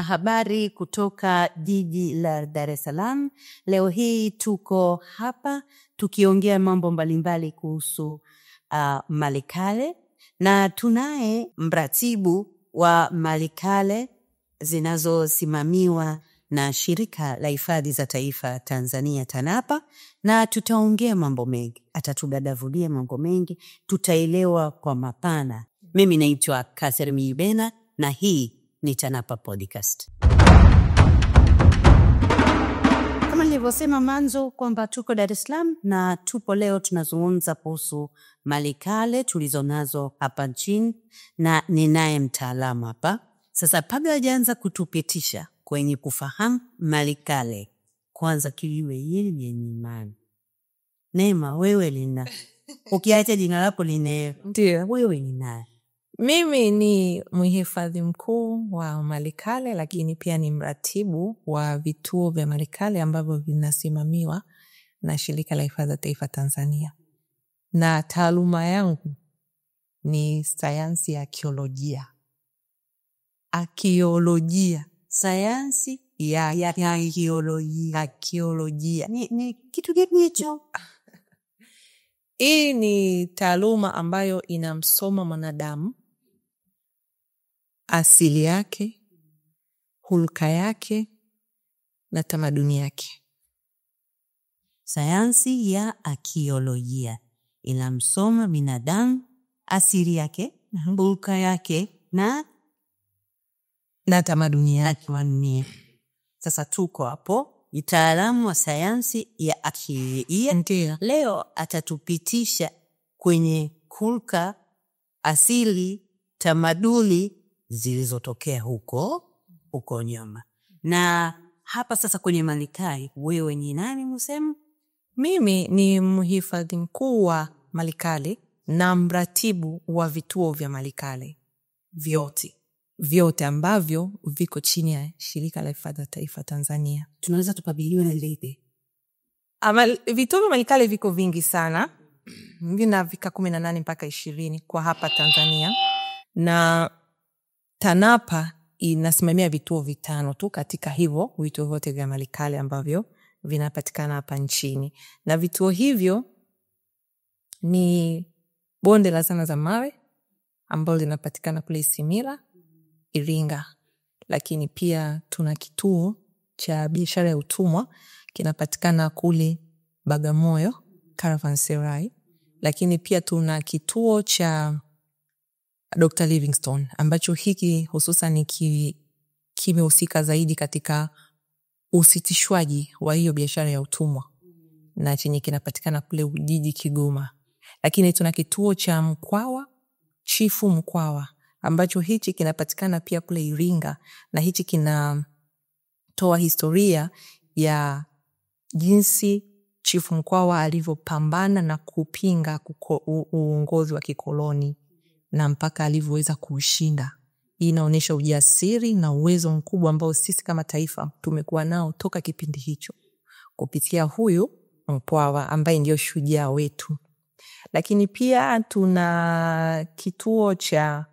habari kutoka jiji la Dar es Salaam. Leo hii tuko hapa tukiongea mambo mbalimbali kuhusu malikale, na tunaye mratibu wa malikale zinazosimamiwa na Shirika la Hifadhi za Taifa Tanzania TANAPA, na tutaongea mambo mengi, atatudadavulia mambo mengi, tutaelewa kwa mapana. Mimi naitwa Catherine Mibena na hii ni TANAPA Podcast. Kama nilivyosema mwanzo kwamba tuko Dar es Salaam na tupo leo tunazungumza kuhusu malikale tulizonazo hapa nchini, na ninaye mtaalamu hapa. Sasa kabla hajaanza kutupitisha kwenye kufahamu malikale, kwanza kiwe yeye ni nani? Neema, wewe lina ukiacha jina lako lina ndio wewe ni nani? Mimi ni mhifadhi mkuu wa malikale, lakini pia ni mratibu wa vituo vya malikale ambavyo vinasimamiwa na Shirika la Hifadhi za Taifa Tanzania. Na taaluma yangu ni sayansi ya arkeolojia. Sayansi ya arkeolojia. Ni kitu gani hicho? Hii ni taaluma ambayo inamsoma mwanadamu, asili yake, hulka yake na tamaduni yake. Sayansi ya arkeolojia inamsoma binadamu, asili yake, hulka yake na tamaduni yake. Sasa tuko hapo, mtaalamu wa sayansi ya arkeolojia. Ndiyo. Leo atatupitisha kwenye hulka, asili, tamaduni zilizotokea huko nyuma. Na hapa sasa kwenye malikale, wewe ni nani msemo? Mimi ni mhifadhi mkuu wa malikale na mratibu wa vituo vya malikale vyote ambavyo viko chini ya Shirika la Hifadhi za Taifa Tanzania. Tunaweza tupabiliwe na lipi? Vituo vya malikale viko vingi sana. Vinafika 18 mpaka 20 kwa hapa Tanzania. Na TANAPA inasimamia vituo 5 tu katika hivyo vituo vyote vya malikale ambavyo vinapatikana hapa nchini. Na vituo hivyo ni Bonde la Zana za Mawe ambalo linapatikana kule Isimila, Iringa. Lakini pia tuna kituo cha biashara ya utumwa kinapatikana kule Bagamoyo, Caravanserai. Lakini pia tuna kituo cha Dr. Livingstone ambacho hiki hususan kimehusika zaidi katika usitishwaji wa hiyo biashara ya utumwa, na chenye kinapatikana kule Ujiji, Kigoma. Lakini tuna kituo cha Mkwawa, Chifu Mkwawa, ambacho hichi kinapatikana pia kule Iringa, na hichi kinatoa historia ya jinsi Chifu Mkwawa alivyopambana na kupinga uongozi wa kikoloni na mpaka alivyoweza kuushinda. Hii inaonyesha ujasiri na uwezo mkubwa ambao sisi kama taifa tumekuwa nao toka kipindi hicho kupitia huyu Mkwawa ambaye ndio shujaa wetu. Lakini pia tuna kituo cha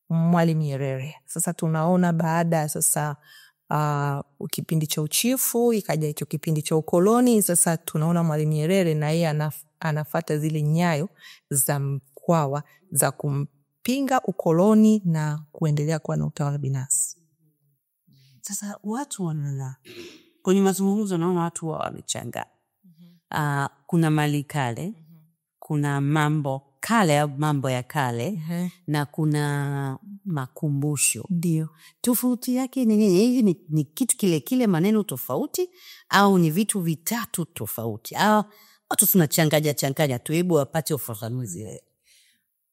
Mwalimu Nyerere. Sasa tunaona baada sasa kipindi cha uchifu ikaja hicho kipindi cha ukoloni. Sasa tunaona Mwalimu Nyerere na yeye anafuata zile nyayo za Mkwawa za kumpinga ukoloni na kuendelea kuwa na utawala binafsi. Sasa watu wanaona kwenye mazungumzo, naona watu wamechanga. Kuna malikale, kuna mambo kale au mambo ya kale, na kuna makumbusho. Ndio. Tofauti yake ni nini? Ni kitu kile maneno tofauti au ni vitu vitatu tofauti? Watu tunachanganya tu, hebu wapate ufafanuzi.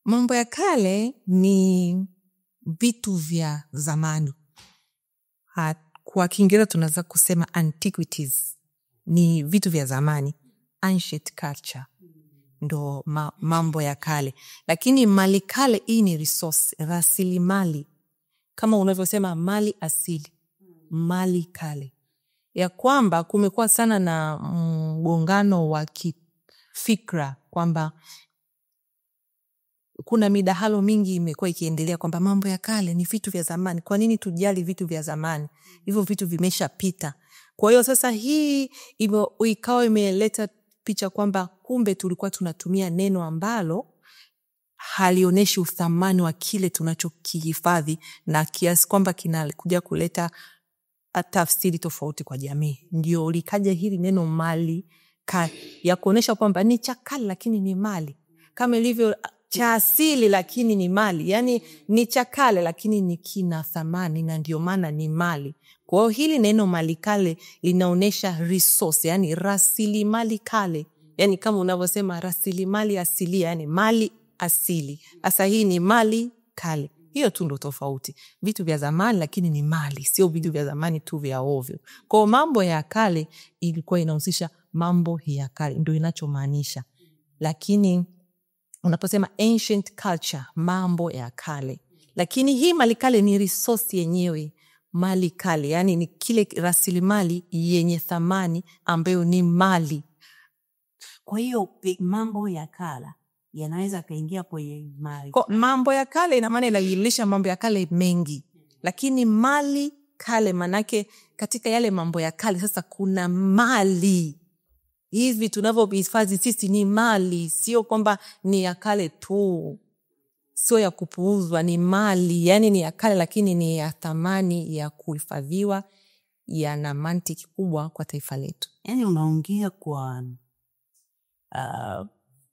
Mambo ya kale ni vitu vya zamani. Kwa Kiingereza tunaweza kusema antiquities. Ni vitu vya zamani. Ancient culture. Ndo mambo ya kale. Lakini malikale hii ni resource, rasilimali. Kama unavyosema mali asili. Malikale. Ya kwamba kumekuwa sana na mgongano wa kifikra kwamba kuna midahalo mingi imekuwa ikiendelea kwamba mambo ya kale ni vitu vya zamani. Kwa nini tujali vitu vya zamani? Hivyo vitu vimeshapita. Kwa hiyo sasa hii ikawa imeleta picha kwamba kumbe tulikuwa tunatumia neno ambalo halionyeshi uthamani wa kile tunachokihifadhi, na kiasi kwamba kinakuja kuleta tafsiri tofauti kwa jamii. Ndio likaja hili neno mali ya kuonesha kwamba ni cha kale lakini ni mali, kama ilivyo cha asili lakini ni mali. Yani ni cha kale lakini ni kina thamani, na ndio maana ni mali. Kwa hiyo hili neno mali kale linaonesha resource, yani rasilimali kale, yani kama unavyosema rasilimali asili, yani mali asili. Sasa hii ni mali kale. Hiyo tu ndo tofauti. Vitu vya zamani lakini ni mali, sio vitu vya zamani tu vya ovyo. Kwa mambo ya kale ilikuwa inahusisha mambo ya kale, ndio inachomaanisha. Lakini unaposema ancient culture, mambo ya kale. Lakini hii mali kale ni resource yenyewe, mali kale, yani ni kile rasilimali yenye thamani ambayo ni mali. Kwa hiyo mambo ya kale yanaweza kaingia kwenye mali. Kwa mambo ya kale ina maana inajulisha mambo ya kale mengi. Lakini mali kale manake katika yale mambo ya kale sasa kuna mali. Hivi tunavyohifadhi sisi ni mali, sio kwamba ni ya kale tu. Sio ya kupuuzwa, ni mali. Yani ni ya kale lakini ni ya thamani ya kuhifadhiwa, yana mantiki kubwa kwa taifa letu. Yani unaongea kwa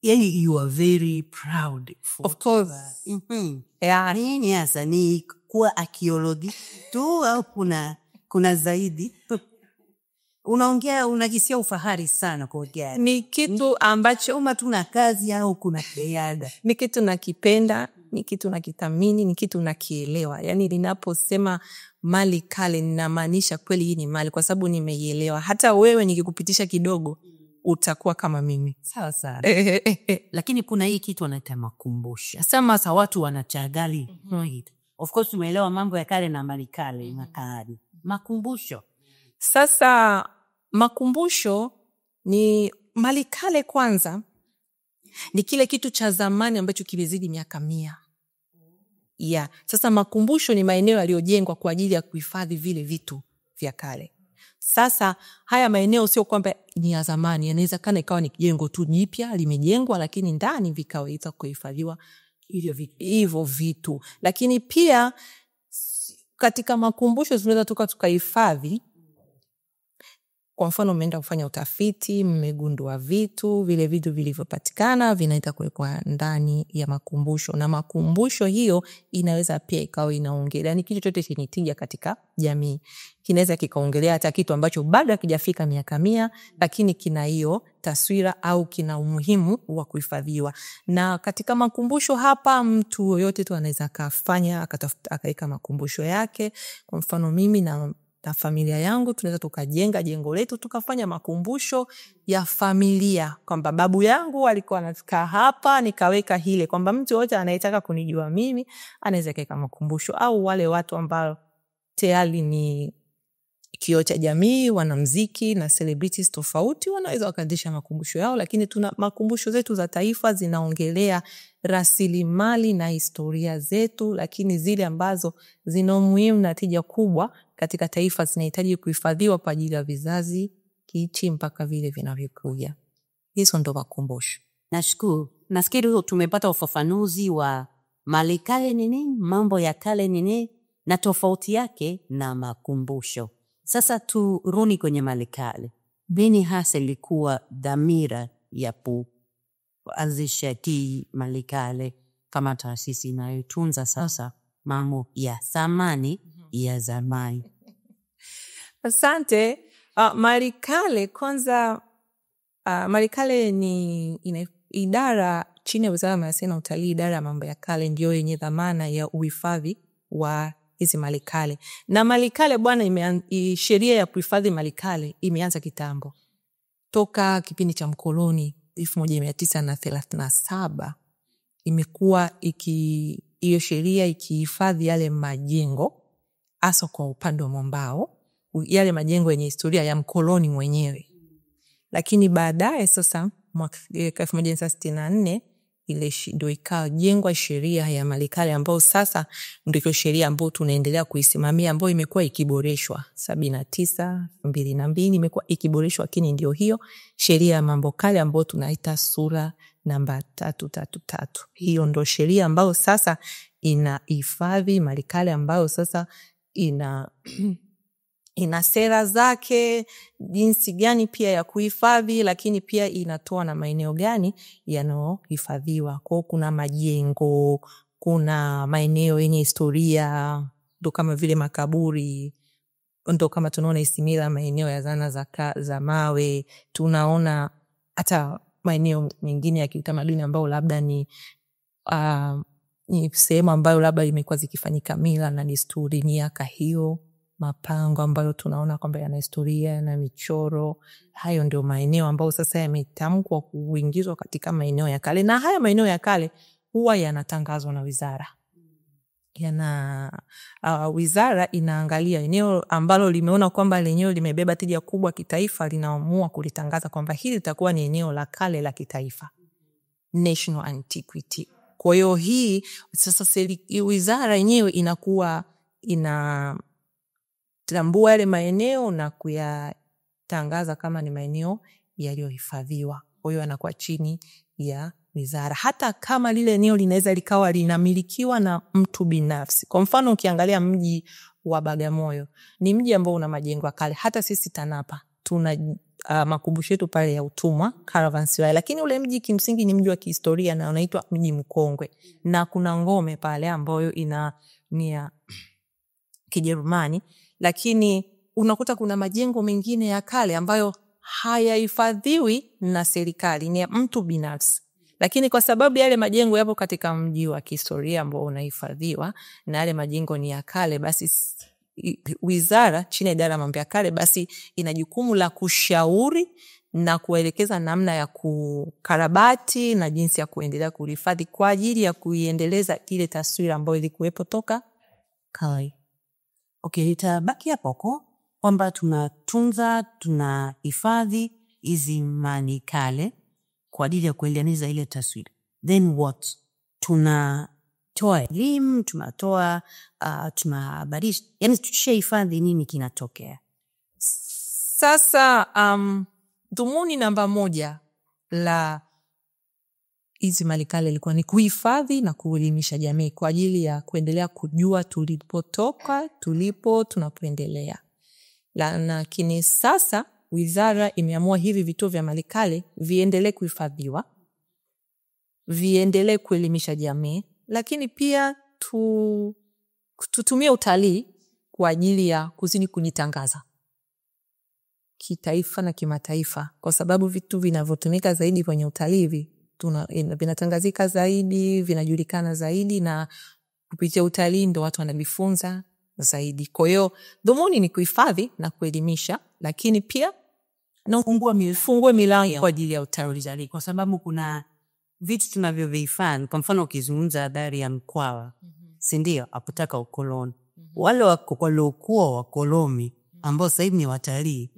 yani you are very proud of course. Yeah. Nini hasa ni kuwa archaeology tu au kuna zaidi? Unaongea unajisikia ufahari sana kwa gani? Ni kitu ambacho uma tuna kazi au kuna kiada. Ni kitu nakipenda, ni kitu nakithamini, ni kitu nakielewa. Yani ninaposema mali kale ninamaanisha kweli hii ni mali, kwa sababu nimeielewa. Hata wewe nikikupitisha kidogo utakuwa kama mimi. Sawa sawa. Lakini kuna hii kitu wanaita makumbusho. Sasa watu wanachagali. Of course tumeelewa mambo ya kale na mali kale na kale. Makumbusho. Sasa makumbusho ni mali kale kwanza. Ni kile kitu cha zamani ambacho kimezidi miaka 100. Yeah. Sasa makumbusho ni maeneo yaliyojengwa kwa ajili ya kuhifadhi vile vitu vya kale. Sasa haya maeneo sio kwamba ni ya zamani, yanaweza kana ikawa ni jengo tu jipya limejengwa, lakini ndani vikaweza kuhifadhiwa hivyo vitu. Lakini pia katika makumbusho tunaweza tukahifadhi. Kwa mfano umeenda kufanya utafiti, mmegundua vitu, vile vitu vilivyopatikana vinaita kuwekwa ndani ya makumbusho, na makumbusho hiyo inaweza pia ikawa inaongelea ni kitu chote chenye tija katika jamii. Kinaweza kikaongelea hata kitu ambacho bado hakijafika miaka 100 lakini kina hiyo taswira au kina umuhimu wa kuhifadhiwa. Na katika makumbusho hapa mtu yoyote tu anaweza kafanya akaweka makumbusho yake. Kwa mfano mimi na familia yangu tunaweza tukajenga jengo letu tukafanya makumbusho ya familia, kwamba babu yangu alikuwa anakaa hapa nikaweka hile, kwamba mtu yote anayetaka kunijua mimi anaweza kaweka makumbusho. Au wale watu ambao tayari ni kioo cha jamii, wanamuziki na celebrities tofauti wanaweza wakaanzisha makumbusho yao. Lakini tuna makumbusho zetu za taifa zinaongelea rasilimali na historia zetu, lakini zile ambazo zina umuhimu na tija kubwa katika taifa zinahitaji kuhifadhiwa kwa ajili ya vizazi kiichi mpaka vile vinavyokuja. Hizo ndo makumbusho. Nashukuru. Nafikiri tumepata ufafanuzi wa mali kale nini, mambo ya kale nini, na tofauti yake na makumbusho. Sasa turudi kwenye mali kale. Nini hasa ilikuwa dhamira ya kuanzisha mali kale kama taasisi inayotunza sasa mambo ya zamani ya zamani? Asante. Mali kale kwanza, mali kale ni idara chini ya Wizara ya Maliasili na Utalii. Idara ya mambo ya kale ndio yenye dhamana ya uhifadhi wa hizi mali kale. Na mali kale bwana, sheria ya kuhifadhi mali kale imeanza kitambo, toka kipindi cha mkoloni 1937 imekuwa hiyo sheria ikihifadhi yale majengo, hasa kwa upande wa mwambao, yale majengo yenye historia ya mkoloni mwenyewe. Lakini baadaye sasa mwaka 1964 ile ndio ikajengwa sheria ya mali kale ambayo sasa ndio sheria ambayo tunaendelea kuisimamia, ambayo imekuwa ikiboreshwa 79 2002 imekuwa ikiboreshwa, lakini ndio hiyo sheria ya mambo kale ambayo tunaita sura namba 333. Hiyo ndio sheria ambayo sasa inahifadhi mali kale, ambayo sasa ina sera zake jinsi gani pia ya kuhifadhi, lakini pia inatoa na maeneo gani yanayohifadhiwa. Kwa kuna majengo, kuna maeneo yenye historia, ndo kama vile makaburi, ndo kama tunaona Isimila maeneo ya zana za mawe, tunaona hata maeneo mengine ya kiutamaduni ambayo labda ni sehemu ambayo labda imekuwa zikifanyika mila na desturi miaka hiyo, mapango ambayo tunaona kwamba yana historia na michoro. Hayo ndio maeneo ambayo sasa yametamkwa kuingizwa katika maeneo ya kale, na haya maeneo ya kale huwa yanatangazwa na wizara. Wizara inaangalia eneo ambalo limeona kwamba lenyewe limebeba tija kubwa kitaifa, linaamua kulitangaza kwamba hili litakuwa ni eneo la kale la kitaifa, national antiquity. Kwa hiyo hii sasa wizara yenyewe inakuwa inatambua yale maeneo na kuyatangaza kama ni maeneo yaliyohifadhiwa. Kwa hiyo yanakuwa chini ya wizara, hata kama lile eneo linaweza likawa linamilikiwa na mtu binafsi. Kwa mfano ukiangalia mji wa Bagamoyo ni mji ambao una majengo ya kale. Hata sisi TANAPA tuna makumbusho yetu pale ya utumwa Caravanserai, lakini ule mji kimsingi ni mji wa kihistoria na unaitwa mji mkongwe, na kuna ngome pale ambayo ni ya Kijerumani, lakini unakuta kuna majengo mengine ya kale ambayo hayahifadhiwi na serikali, ni ya mtu binafsi, lakini kwa sababu yale majengo yapo katika mji wa kihistoria ambao unahifadhiwa na yale majengo ni ya kale, basi wizara chini ya idara ya mambo ya kale basi ina jukumu la kushauri na kuelekeza namna ya kukarabati na jinsi ya kuendelea kuhifadhi kwa ajili ya kuiendeleza ile taswira ambayo ilikuwepo toka kale. Okay, itabaki hapo kwamba tunatunza, tunahifadhi hizi mali kale kwa ajili ya kuendeleza ile taswira. Then what? Tunatoa elimu, tunahabarisha. Yaani tukishahifadhi nini kinatokea? Sasa dhumuni namba 1 la hizi mali kale ilikuwa ni kuhifadhi na kuelimisha jamii kwa ajili ya kuendelea kujua tulipotoka, tunapoendelea. Lakini sasa wizara imeamua hivi vituo vya mali kale viendelee kuhifadhiwa, viendelee kuelimisha jamii, lakini pia tutumie utalii kwa ajili ya kuzidi kujitangaza kitaifa na kimataifa, kwa sababu vitu vinavyotumika zaidi kwenye utalii vinatangazika zaidi, vinajulikana zaidi, na kupitia utalii ndio watu wanajifunza zaidi. Kwa hiyo dhumuni ni kuhifadhi na kuelimisha, lakini pia na fungue milango kwa ajili ya utalii, kwa sababu kuna vitu tunavyovihifadhi. Kwa mfano ukizungumza habari ya Mkwawa, si ndio? Hakutaka ukoloni. Wale waliokuwa wakoloni ambao sasa hivi ni watalii,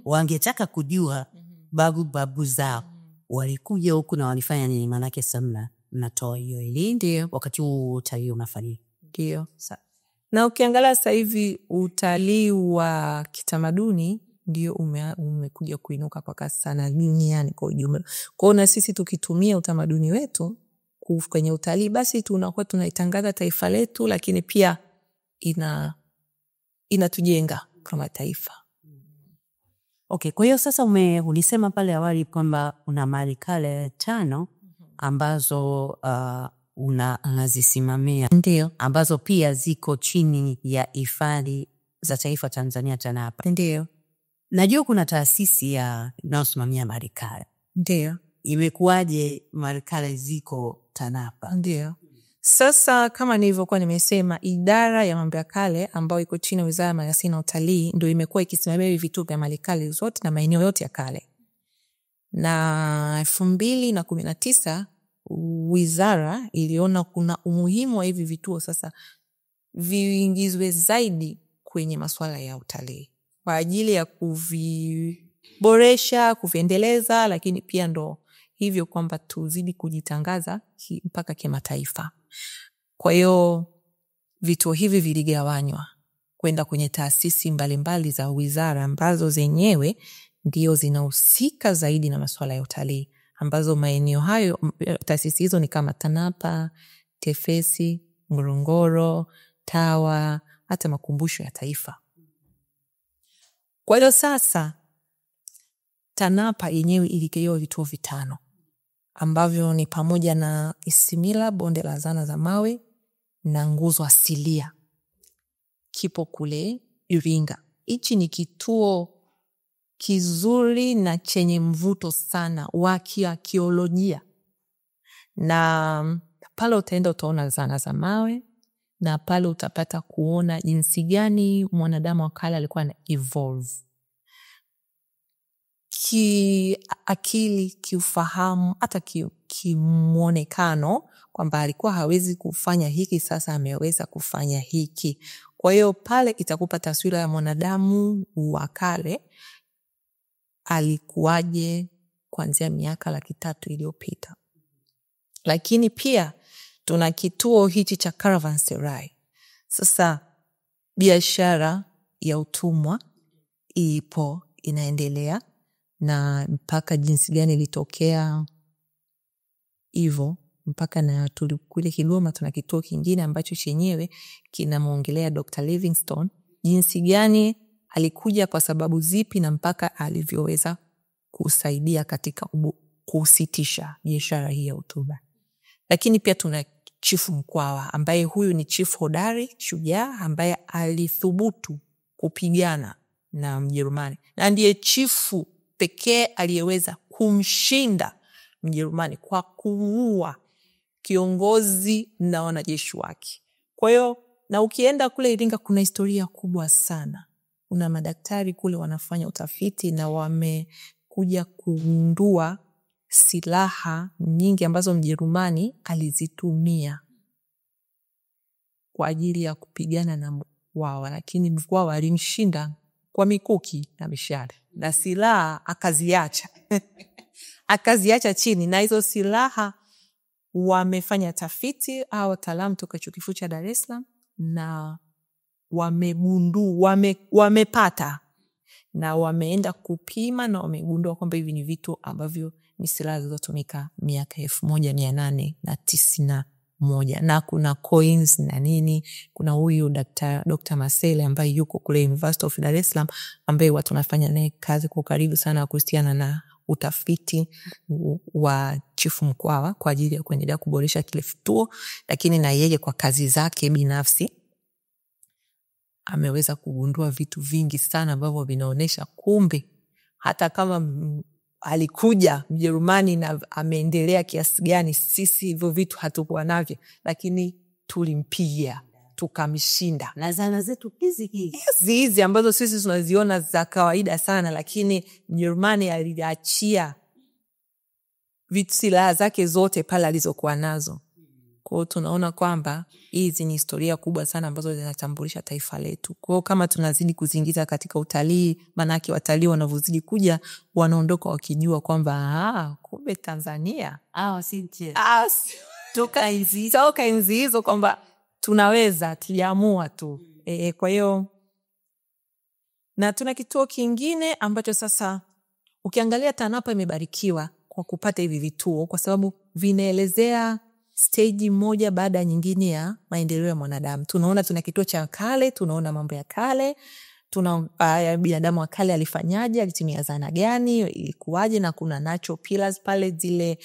wangetaka kujua babu zao walikuja huku na walifanya nini, manake sana natoa hiyo elimu wakati utalii unafanyika. Ndio. Na ukiangalia sasa hivi utalii wa kitamaduni ndio umekuja kuinuka kwa kasi sana duniani kwa ujumla. Kwa hiyo na sisi tukitumia utamaduni wetu kwenye utalii, basi tunakuwa tunaitangaza taifa letu, lakini pia inatujenga kama taifa. Okay, kwa hiyo sasa ulisema pale awali kwamba una mali kale 5 ambazo unazisimamia. Ndio. Ambazo pia ziko chini ya hifadhi za taifa Tanzania TANAPA. Ndio. Najua kuna taasisi inayosimamia mali kale. Ndio. Imekuwaje mali kale ziko TANAPA? Ndio. Sasa kama nilivyokuwa nimesema, idara ya mambo ya kale ambayo iko chini ya Wizara ya Maliasili na Utalii ndio imekuwa ikisimamia vituo vya mali kale zote na maeneo yote ya kale. Na 2019 wizara iliona kuna umuhimu wa hivi vituo sasa viingizwe zaidi kwenye masuala ya utalii kwa ajili ya kuviboresha, kuviendeleza, lakini pia ndo hivyo kwamba tuzidi kujitangaza mpaka kimataifa. Kwa hiyo vituo hivi viligawanywa kwenda kwenye taasisi mbalimbali za wizara ambazo zenyewe ndio zinahusika zaidi na masuala ya utalii, ambazo maeneo hayo, taasisi hizo ni kama TANAPA, TEFESI, Ngorongoro, TAWA, hata makumbusho ya taifa. Kwa hiyo sasa TANAPA yenyewe iligawa vituo 5 ambavyo ni pamoja na Isimila, bonde la zana za mawe, na nguzo asilia kipo kule Iringa. Hichi ni kituo kizuri na chenye mvuto sana wa kiarkeolojia, na pale utaenda utaona zana za mawe, na pale utapata kuona jinsi gani mwanadamu wa kale alikuwa na evolve kiakili, kiufahamu, hata kimuonekano, kwamba alikuwa hawezi kufanya hiki, sasa ameweza kufanya hiki. Kwa hiyo pale itakupa taswira ya mwanadamu wa kale alikuwaje kuanzia miaka 300,000 iliyopita. Lakini pia tuna kituo hichi cha caravanserai. Sasa biashara ya utumwa ipo inaendelea, na mpaka jinsi gani ilitokea hivyo, mpaka na kule Kigoma tuna kituo kingine ambacho chenyewe kinamuongelea Dr. Livingstone, jinsi gani alikuja, kwa sababu zipi, na mpaka alivyoweza kusaidia katika kusitisha biashara hii ya utumwa. Lakini pia tuna Chifu Mkwawa, ambaye huyu ni chifu hodari, shujaa, ambaye alithubutu kupigana na Mjerumani, na ndiye chifu pekee aliyeweza kumshinda Mjerumani kwa kuua kiongozi na wanajeshi wake. Kwa hiyo, na ukienda kule Iringa kuna historia kubwa sana. Kuna madaktari kule wanafanya utafiti na wamekuja kugundua silaha nyingi ambazo Mjerumani alizitumia kwa ajili ya kupigana na Mkwawa, lakini Mkwawa alimshinda kwa mikuki na mishale, na silaha akaziacha akaziacha chini. Na hizo silaha wamefanya tafiti au wataalamu toka Chuo Kikuu cha Dar es Salaam, na wamepata na wameenda kupima, na wamegundua kwamba hivi ni vitu ambavyo ni silaha zilizotumika miaka 1891, na kuna coins na nini. Kuna huyu Dr. Masele ambaye yuko kule University of Dar es Salaam, ambaye watu wanafanya naye kazi kwa karibu sana kuhusiana na utafiti wa Chifu Mkwawa kwa ajili ya kuendelea kuboresha kile kituo. Lakini na yeye kwa kazi zake binafsi ameweza kugundua vitu vingi sana ambavyo vinaonesha kumbe hata kama alikuja Mjerumani na ameendelea kiasi gani, sisi hivyo vitu hatukuwa navyo, lakini tulimpiga tukamshinda. Na zana zetu hizi ambazo sisi tunaziona za kawaida sana, lakini Mjerumani aliachia vitu, silaha zake zote pale alizokuwa nazo. Kwa hiyo tunaona kwamba hizi ni historia kubwa sana ambazo zinatambulisha taifa letu. Kwa hiyo kama tunazidi kuzingiza katika utalii, manake watalii wanavyozidi kuja wanaondoka wakijua kwamba kumbe Tanzania toka enzi hizo kwamba tunaweza, tuliamua tu. Kwa hiyo, na tuna kituo kingine ambacho sasa ukiangalia TANAPA imebarikiwa kwa kupata hivi vituo, kwa sababu vinaelezea stage moja baada ya nyingine ya maendeleo ya mwanadamu. Tunaona tuna kituo cha kale, tunaona mambo ya kale, tuna binadamu wa kale alifanyaje, alitumia zana gani, ilikuwaje, na kuna natural pillars pale, zile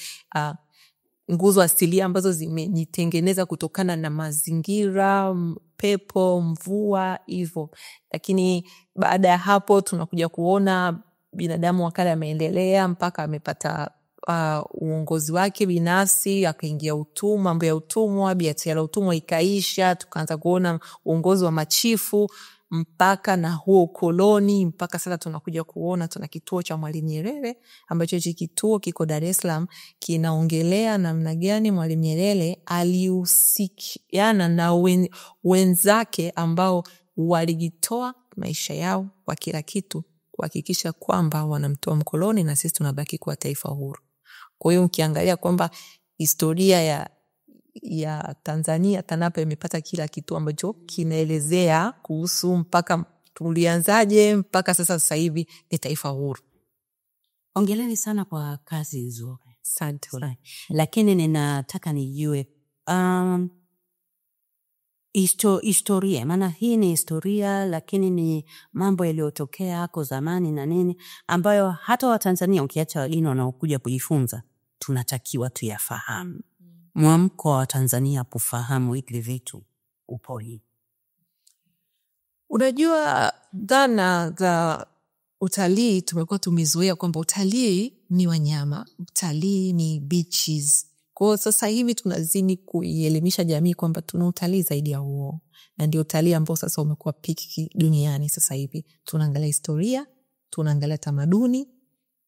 nguzo asilia ambazo zimejitengeneza kutokana na mazingira, pepo, mvua, hivyo. Lakini baada ya hapo tunakuja kuona binadamu wa kale ameendelea mpaka amepata uongozi wake binafsi, akaingia utumwa, mambo ya utumwa, biashara ya utumwa ikaisha, tukaanza kuona uongozi wa machifu mpaka na huo koloni, mpaka sasa tunakuja kuona tuna kituo cha Mwalimu Nyerere, ambacho hicho kituo kiko Dar es Salaam, kinaongelea namna gani Mwalimu Nyerere alihusiana na wenzake ambao walijitoa maisha yao kwa kila kitu kuhakikisha kwamba wanamtoa mkoloni na sisi tunabaki kuwa taifa huru. Kwa hiyo ukiangalia kwamba historia ya Tanzania, TANAPA imepata kila kitu ambacho kinaelezea kuhusu mpaka tulianzaje mpaka sasa hivi ni taifa huru. Ongeleni sana kwa kazi nzuri. Asante. Lakini ninataka nijue historia, maana hii ni historia, lakini ni mambo yaliyotokea hapo zamani na nini, ambayo hata Watanzania ukiacha wageni wanaokuja kujifunza tunatakiwa tuyafahamu. Mwamko wa Tanzania kufahamu hivi vitu upoje? Unajua, dhana za utalii tumekuwa tumezoea kwamba utalii ni wanyama, utalii ni beaches. Kwa sasa hivi tunazidi kuielimisha jamii kwamba tuna utalii zaidi ya huo, na ndio utalii ambao sasa umekuwa piki duniani. Sasa hivi tunaangalia historia, tunaangalia tamaduni,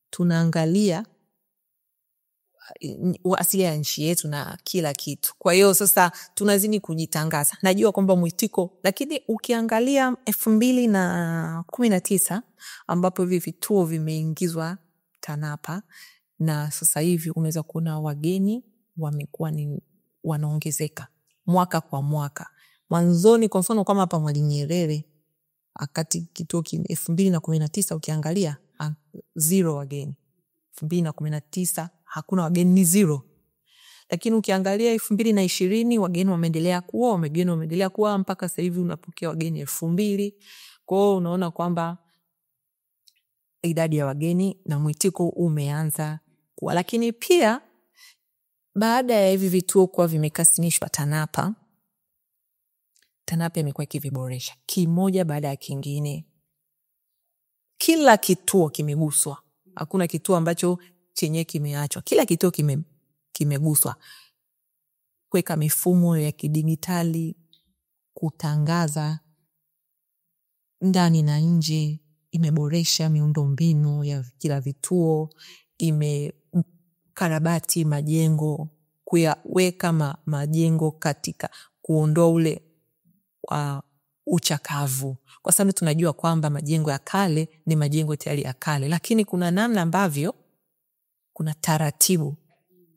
tunaangalia asili ya nchi yetu na kila kitu. Kwa hiyo sasa tunazidi kujitangaza. Najua kwamba mwitiko, lakini ukiangalia 2019 ambapo hivi vituo vimeingizwa TANAPA, na sasa hivi unaweza kuona wageni wamekuwa ni wanaongezeka mwaka kwa mwaka. Mwanzoni kwa mfano kama hapa Mwalimu Nyerere, akati kituo 2019 ukiangalia 0 wageni. 2019 hakuna wageni, ni 0. Lakini ukiangalia 2020 wageni wameendelea kuwa mpaka sasa hivi unapokea wageni 2000. Kwa hiyo unaona kwamba idadi ya wageni na mwitiko umeanza kuwa. Lakini pia baada ya hivi vituo kuwa vimekasinishwa TANAPA imekuwa ikiviboresha kimoja baada ya kingine. Kila kituo kimeguswa. Hakuna kituo ambacho chenye kimeachwa. Kila kituo kimeguswa. Kuweka mifumo ya kidigitali, kutangaza ndani na nje, imeboresha miundombinu ya kila vituo, imekarabati majengo, kuyaweka majengo katika kuondoa ule uchakavu. Kwa sababu tunajua kwamba majengo ya kale ni majengo tayari ya kale, lakini kuna namna ambavyo kuna taratibu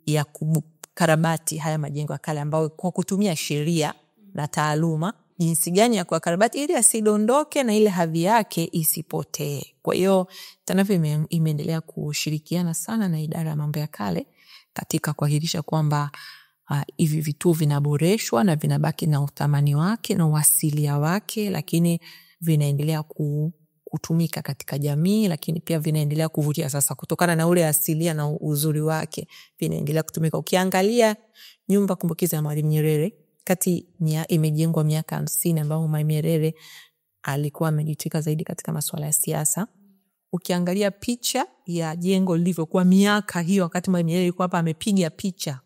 ya kukarabati haya majengo ya kale ambayo kwa kutumia sheria na taaluma jinsi gani ya kukarabati ili asidondoke na ile hadhi yake isipotee. Kwa hiyo TANAPA imeendelea kushirikiana sana na idara ya mambo ya kale katika kuhakikisha kwamba hivi vituo vinaboreshwa na vinabaki na uthamani wake na uasilia wake, lakini vinaendelea kutumika katika jamii, lakini pia vinaendelea kuvutia sasa kutokana na ule asilia na uzuri wake, vinaendelea kutumika. Ukiangalia nyumba kumbukizi ya Mwalimu Nyerere imejengwa miaka 50 ambao Mwalimu Nyerere alikuwa amejitwika zaidi katika masuala ya siasa. Ukiangalia picha ya jengo lilivyokuwa miaka hiyo wakati Mwalimu Nyerere alikuwa hapa amepiga picha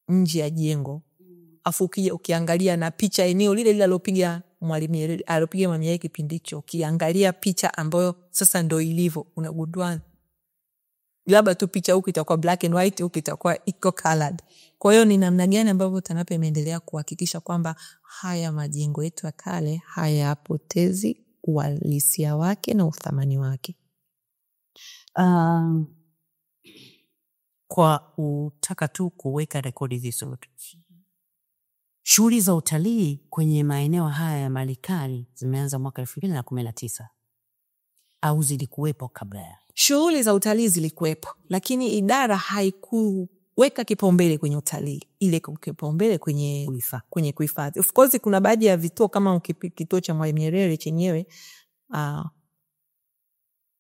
nje ya jengo. Afu ukiangalia na picha eneo lile alopiga Mwalimu Nyerere kipindi hicho, ukiangalia picha ambayo sasa ndio ilivyo, unagundua labda tu picha huko itakuwa black and white, huko itakuwa iko colored. Kwa hiyo ni namna gani ambavyo TANAPA imeendelea kuhakikisha kwamba haya majengo yetu ya kale hayapotezi uhalisia wake na uthamani wake. Kwa kutaka tu kuweka rekodi vizuri, shughuli za utalii kwenye maeneo haya ya Malikali zimeanza mwaka 2019 au zilikuwepo kabla? Shughuli za utalii zilikuwepo, lakini idara haikuweka kipaumbele kwenye utalii, ile kipaumbele kwenye kuhifadhi. Of course kuna baadhi ya vituo kama kituo cha Mwalimu Nyerere chenyewe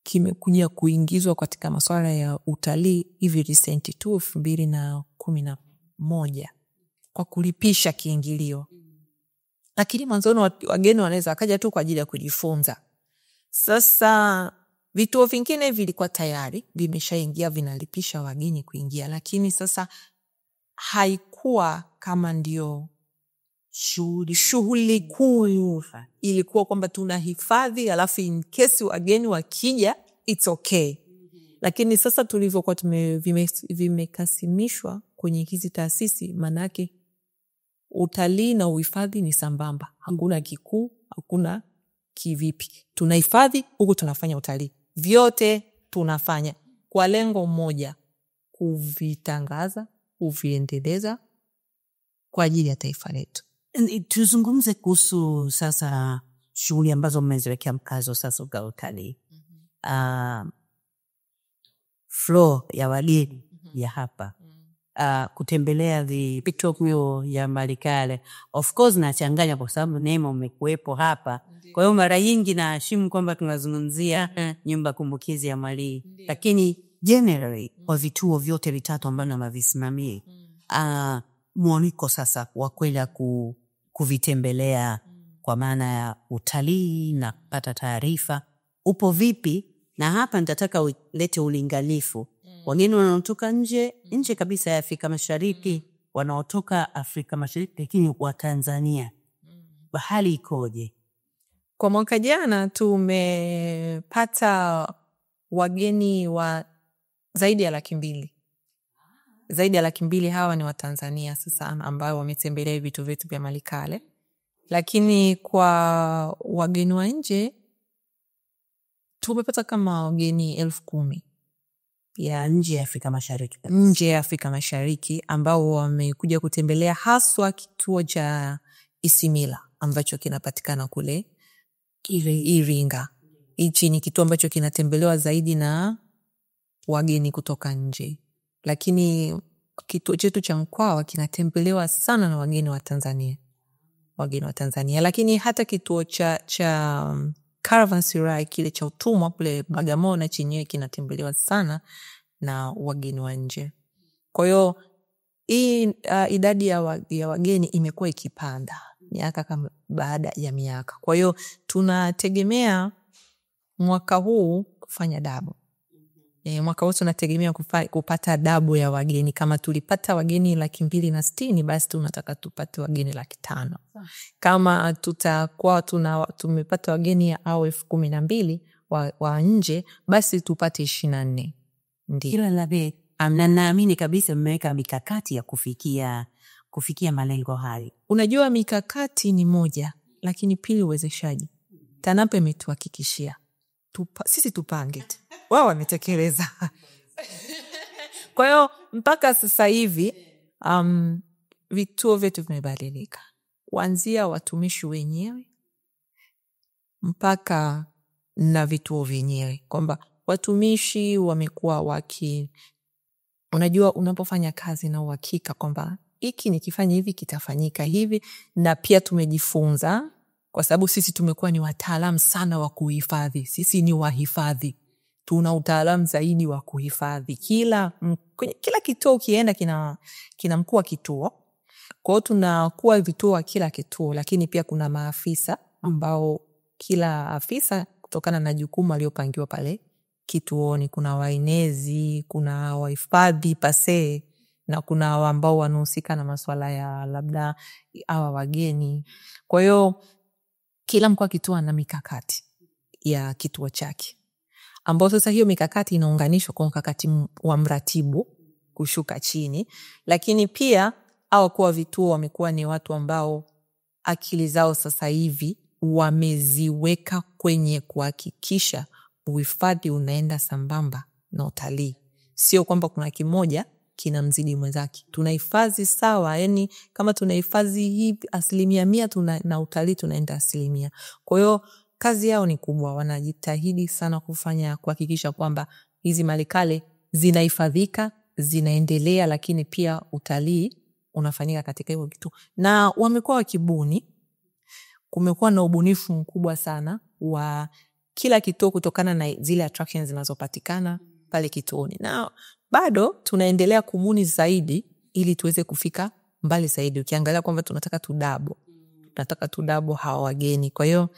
kimekuja kuingizwa katika masuala ya utalii hivi recent tu 2011 kwa kulipisha kiingilio. Lakini mwanzoni wageni wanaweza akaja tu kwa ajili ya kujifunza. Sasa vituo vingine vilikuwa tayari vimeshaingia vinalipisha wageni kuingia, lakini sasa haikuwa kama ndio shughuli kuu. Ilikuwa kwamba tunahifadhi alafu in case wageni wakija it's okay. Lakini sasa tulivyokuwa vimekasimishwa kwenye hizi taasisi, manake utalii na uhifadhi ni sambamba. Hakuna kikuu, hakuna kivipi. Tunahifadhi huku tunafanya utalii. Vyote tunafanya kwa lengo moja, kuvitangaza, kuviendeleza kwa ajili ya taifa letu. Tuzungumze kuhusu sasa shughuli ambazo mmeziwekea mkazo sasa kwa utalii. Flow ya wageni ya hapa. Kutembelea vituo ya Malikale. Of course nachanganya kwa sababu Neema umekuwepo hapa. Kwa hiyo mara nyingi naashimu kwamba tunazungumzia nyumba kumbukizi ya Malii. Lakini generally kwa vituo vyote vitatu ambavyo navisimamia, mwaliko sasa wa kwenda kuvitembelea kwa maana ya utalii na kupata taarifa upo vipi? Na hapa nitataka ulete ulinganifu. Wageni wanaotoka nje kabisa ya Afrika Mashariki, wanaotoka Afrika Mashariki lakini wa Tanzania. Hali ikoje? Kwa mwaka jana tumepata wageni wa zaidi ya 200,000. Zaidi ya 200,000 hawa ni wa Tanzania sasa ambao wametembelea vitu vyetu vya Malikale. Lakini kwa wageni wa nje tumepata kama wageni 10,000 ya nje ya Afrika Mashariki. Nje ya Afrika Mashariki ambao wamekuja kutembelea haswa kituo cha Isimila ambacho kinapatikana kule Iringa. Hichi ni kituo ambacho kinatembelewa zaidi na wageni kutoka nje. Lakini kituo chetu cha Mkwawa kinatembelewa sana na wageni wa Tanzania. Wageni wa Tanzania. Lakini hata kituo cha Caravanserai kile cha utumwa kule Bagamoyo na chenyewe kinatembelewa sana na wageni wa nje. Kwa hiyo hii idadi ya wageni imekuwa ikipanda miaka kama baada ya miaka. Kwa hiyo tunategemea mwaka huu kufanya double. Mwaka huu tunategemea kupata double ya wageni. Kama tulipata wageni 260,000 basi tunataka tupate wageni 500,000. Kama tutakuwa tumepata wageni au 12,000 wa nje basi tupate 24. Ndiyo. Kila labe, naamini kabisa mmeweka mikakati ya kufikia malengo hayo. Unajua mikakati ni moja, lakini pili uwezeshaji. TANAPA imetuhakikishia. Sisi tupange. Wao wametekeleza. Kwa hiyo mpaka sasa hivi vituo vyetu vimebadilika. Kuanzia watumishi wenyewe mpaka na vituo vyenyewe. Kwamba watumishi wamekuwa unajua unapofanya kazi na uhakika kwamba hiki nikifanya hivi kitafanyika hivi, na pia tumejifunza kwa sababu sisi tumekuwa ni wataalamu sana wa kuhifadhi. Sisi ni wahifadhi. Tuna utaalamu zaidi wa kuhifadhi. Kila kituo ukienda kina mkuu wa kituo. Kwa hiyo tunakuwa vituo wa kila kituo, lakini pia kuna maafisa ambao kila afisa kutokana na jukumu aliyopangiwa pale kituoni. Kuna waenezi, kuna wahifadhi pase, na kuna ambao wanahusika na masuala ya labda hawa wageni. Kwa hiyo kila mkuu wa kituo ana mikakati ya kituo chake, ambao sasa hiyo mikakati inaunganishwa kwa mkakati wa mratibu kushuka chini. Lakini pia hawa kwa vituo wamekuwa ni watu ambao akili zao sasa hivi wameziweka kwenye kuhakikisha uhifadhi unaenda sambamba na utalii. Sio kwamba kuna kimoja kinamzidi mwenzake. Tunahifadhi sawa, yani kama tunahifadhi hivi 100% na utalii tunaenda 100%. Kwa hiyo kazi yao ni kubwa, wanajitahidi sana kuhakikisha kwamba hizi Malikale zinahifadhika, zinaendelea, lakini pia utalii unafanyika katika hivyo vitu. Na wamekuwa wakibuni, kumekuwa na ubunifu mkubwa sana wa kila kituo kutokana na zile attractions zinazopatikana pale kituoni. Na bado tunaendelea kubuni zaidi ili tuweze kufika mbali zaidi. Ukiangalia kwamba tunataka tudabo hawa wageni. Kwa hiyo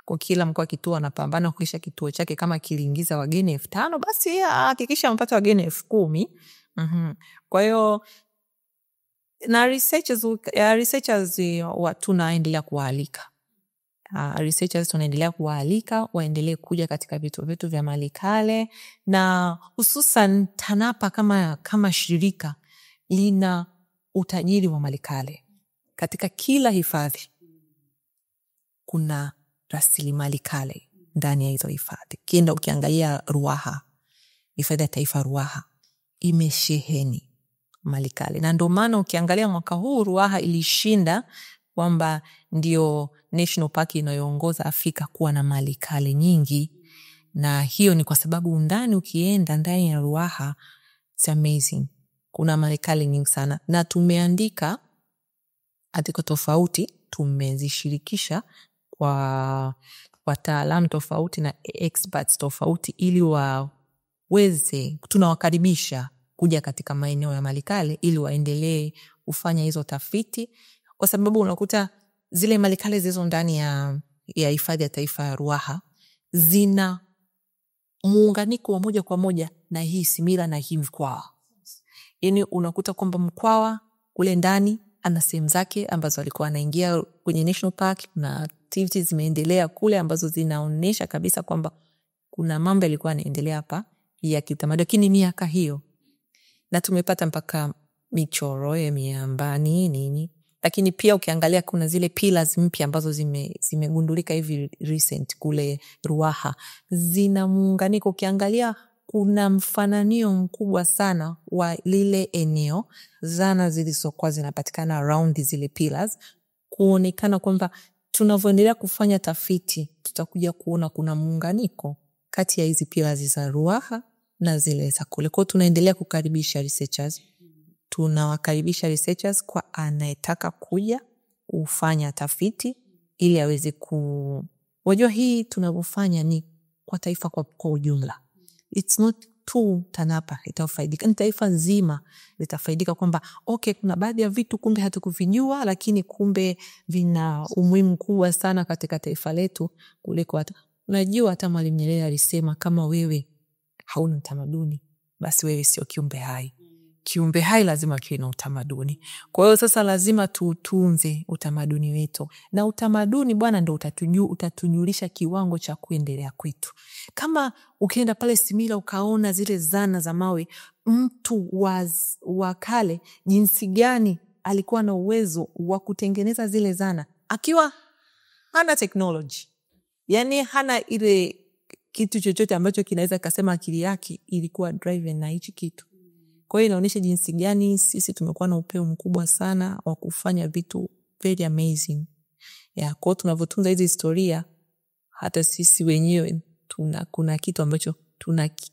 kwa kila mkuu wa kituo anapambana kuhakikisha kituo chake kama kiliingiza wageni 5,000 basi hakikisha mpata wageni 10,000. Kwa hiyo na researchers tunaendelea kuwaalika. Researchers tunaendelea kuwaalika waendelee kuja katika vituo vyetu vya Malikale, na hususan TANAPA kama shirika lina utajiri wa Malikale. Katika kila hifadhi kuna rasilimali kale ndani ya hizo hifadhi. Kienda ukiangalia Ruaha, hifadhi ya taifa Ruaha, imesheheni malikale, na ndio maana ukiangalia mwaka huu Ruaha ilishinda kwamba ndio national park inayoongoza Afrika kuwa na malikale nyingi. Na hiyo ni kwa sababu ndani, ukienda ndani ya Ruaha, it's amazing, kuna malikale nyingi sana, na tumeandika article tofauti, tumezishirikisha kwa wataalamu tofauti na experts tofauti, ili waweze, tunawakaribisha kuja katika maeneo ya malikale ili waendelee kufanya hizo tafiti, kwa sababu unakuta zile malikale zilizo ndani ya hifadhi ya taifa ya Ruaha zina muunganiko wa moja kwa moja na hii Isimila na hii Mkwawa. Yaani unakuta kwamba Mkwawa kule ndani ana sehemu zake ambazo alikuwa anaingia kwenye national park, na activities zimeendelea kule ambazo zinaonesha kabisa kwamba kuna mambo yalikuwa yanaendelea hapa ya kitamaduni, lakini miaka hiyo, na tumepata mpaka michoro ya miambani nini. Lakini pia ukiangalia kuna zile pillars mpya ambazo zimegundulika hivi recent kule Ruaha, zina muunganiko. Ukiangalia kuna mfananio mkubwa sana wa lile eneo, zana zilizokuwa zinapatikana around zile pillars, kuonekana kwamba tunavyoendelea kufanya tafiti tutakuja kuona kuna muunganiko kati ya hizi pillars za Ruaha na zile za kule. Kwa tunaendelea kukaribisha researchers, tunawakaribisha researchers kwa anayetaka kuja kufanya tafiti ili aweze wajua hii tunavyofanya ni kwa taifa kwa ujumla. It's not tu TANAPA itafaidika, ni taifa nzima litafaidika, kwamba okay, kuna baadhi ya vitu kumbe hatukuvijua, lakini kumbe vina umuhimu mkubwa sana katika taifa letu kuliko hata unajua. Hata Mwalimu Nyerere alisema kama wewe hauna utamaduni basi wewe sio kiumbe hai. Kiumbe hai lazima kiwe na utamaduni. Kwa hiyo sasa lazima tutunze utamaduni wetu, na utamaduni bwana ndio utatujulisha kiwango cha kuendelea kwetu. Kama ukienda pale Isimila ukaona zile zana za mawe, mtu wa kale jinsi gani alikuwa na uwezo wa kutengeneza zile zana akiwa hana technology, yani hana ile kitu chochote ambacho kinaweza kusema akili yake ilikuwa driven na hichi kitu. Kwa hiyo inaonyesha jinsi gani sisi tumekuwa na upeo mkubwa sana wa kufanya vitu very amazing. Kwa hiyo tunavyotunza hizi historia, hata sisi wenyewe kuna kitu ambacho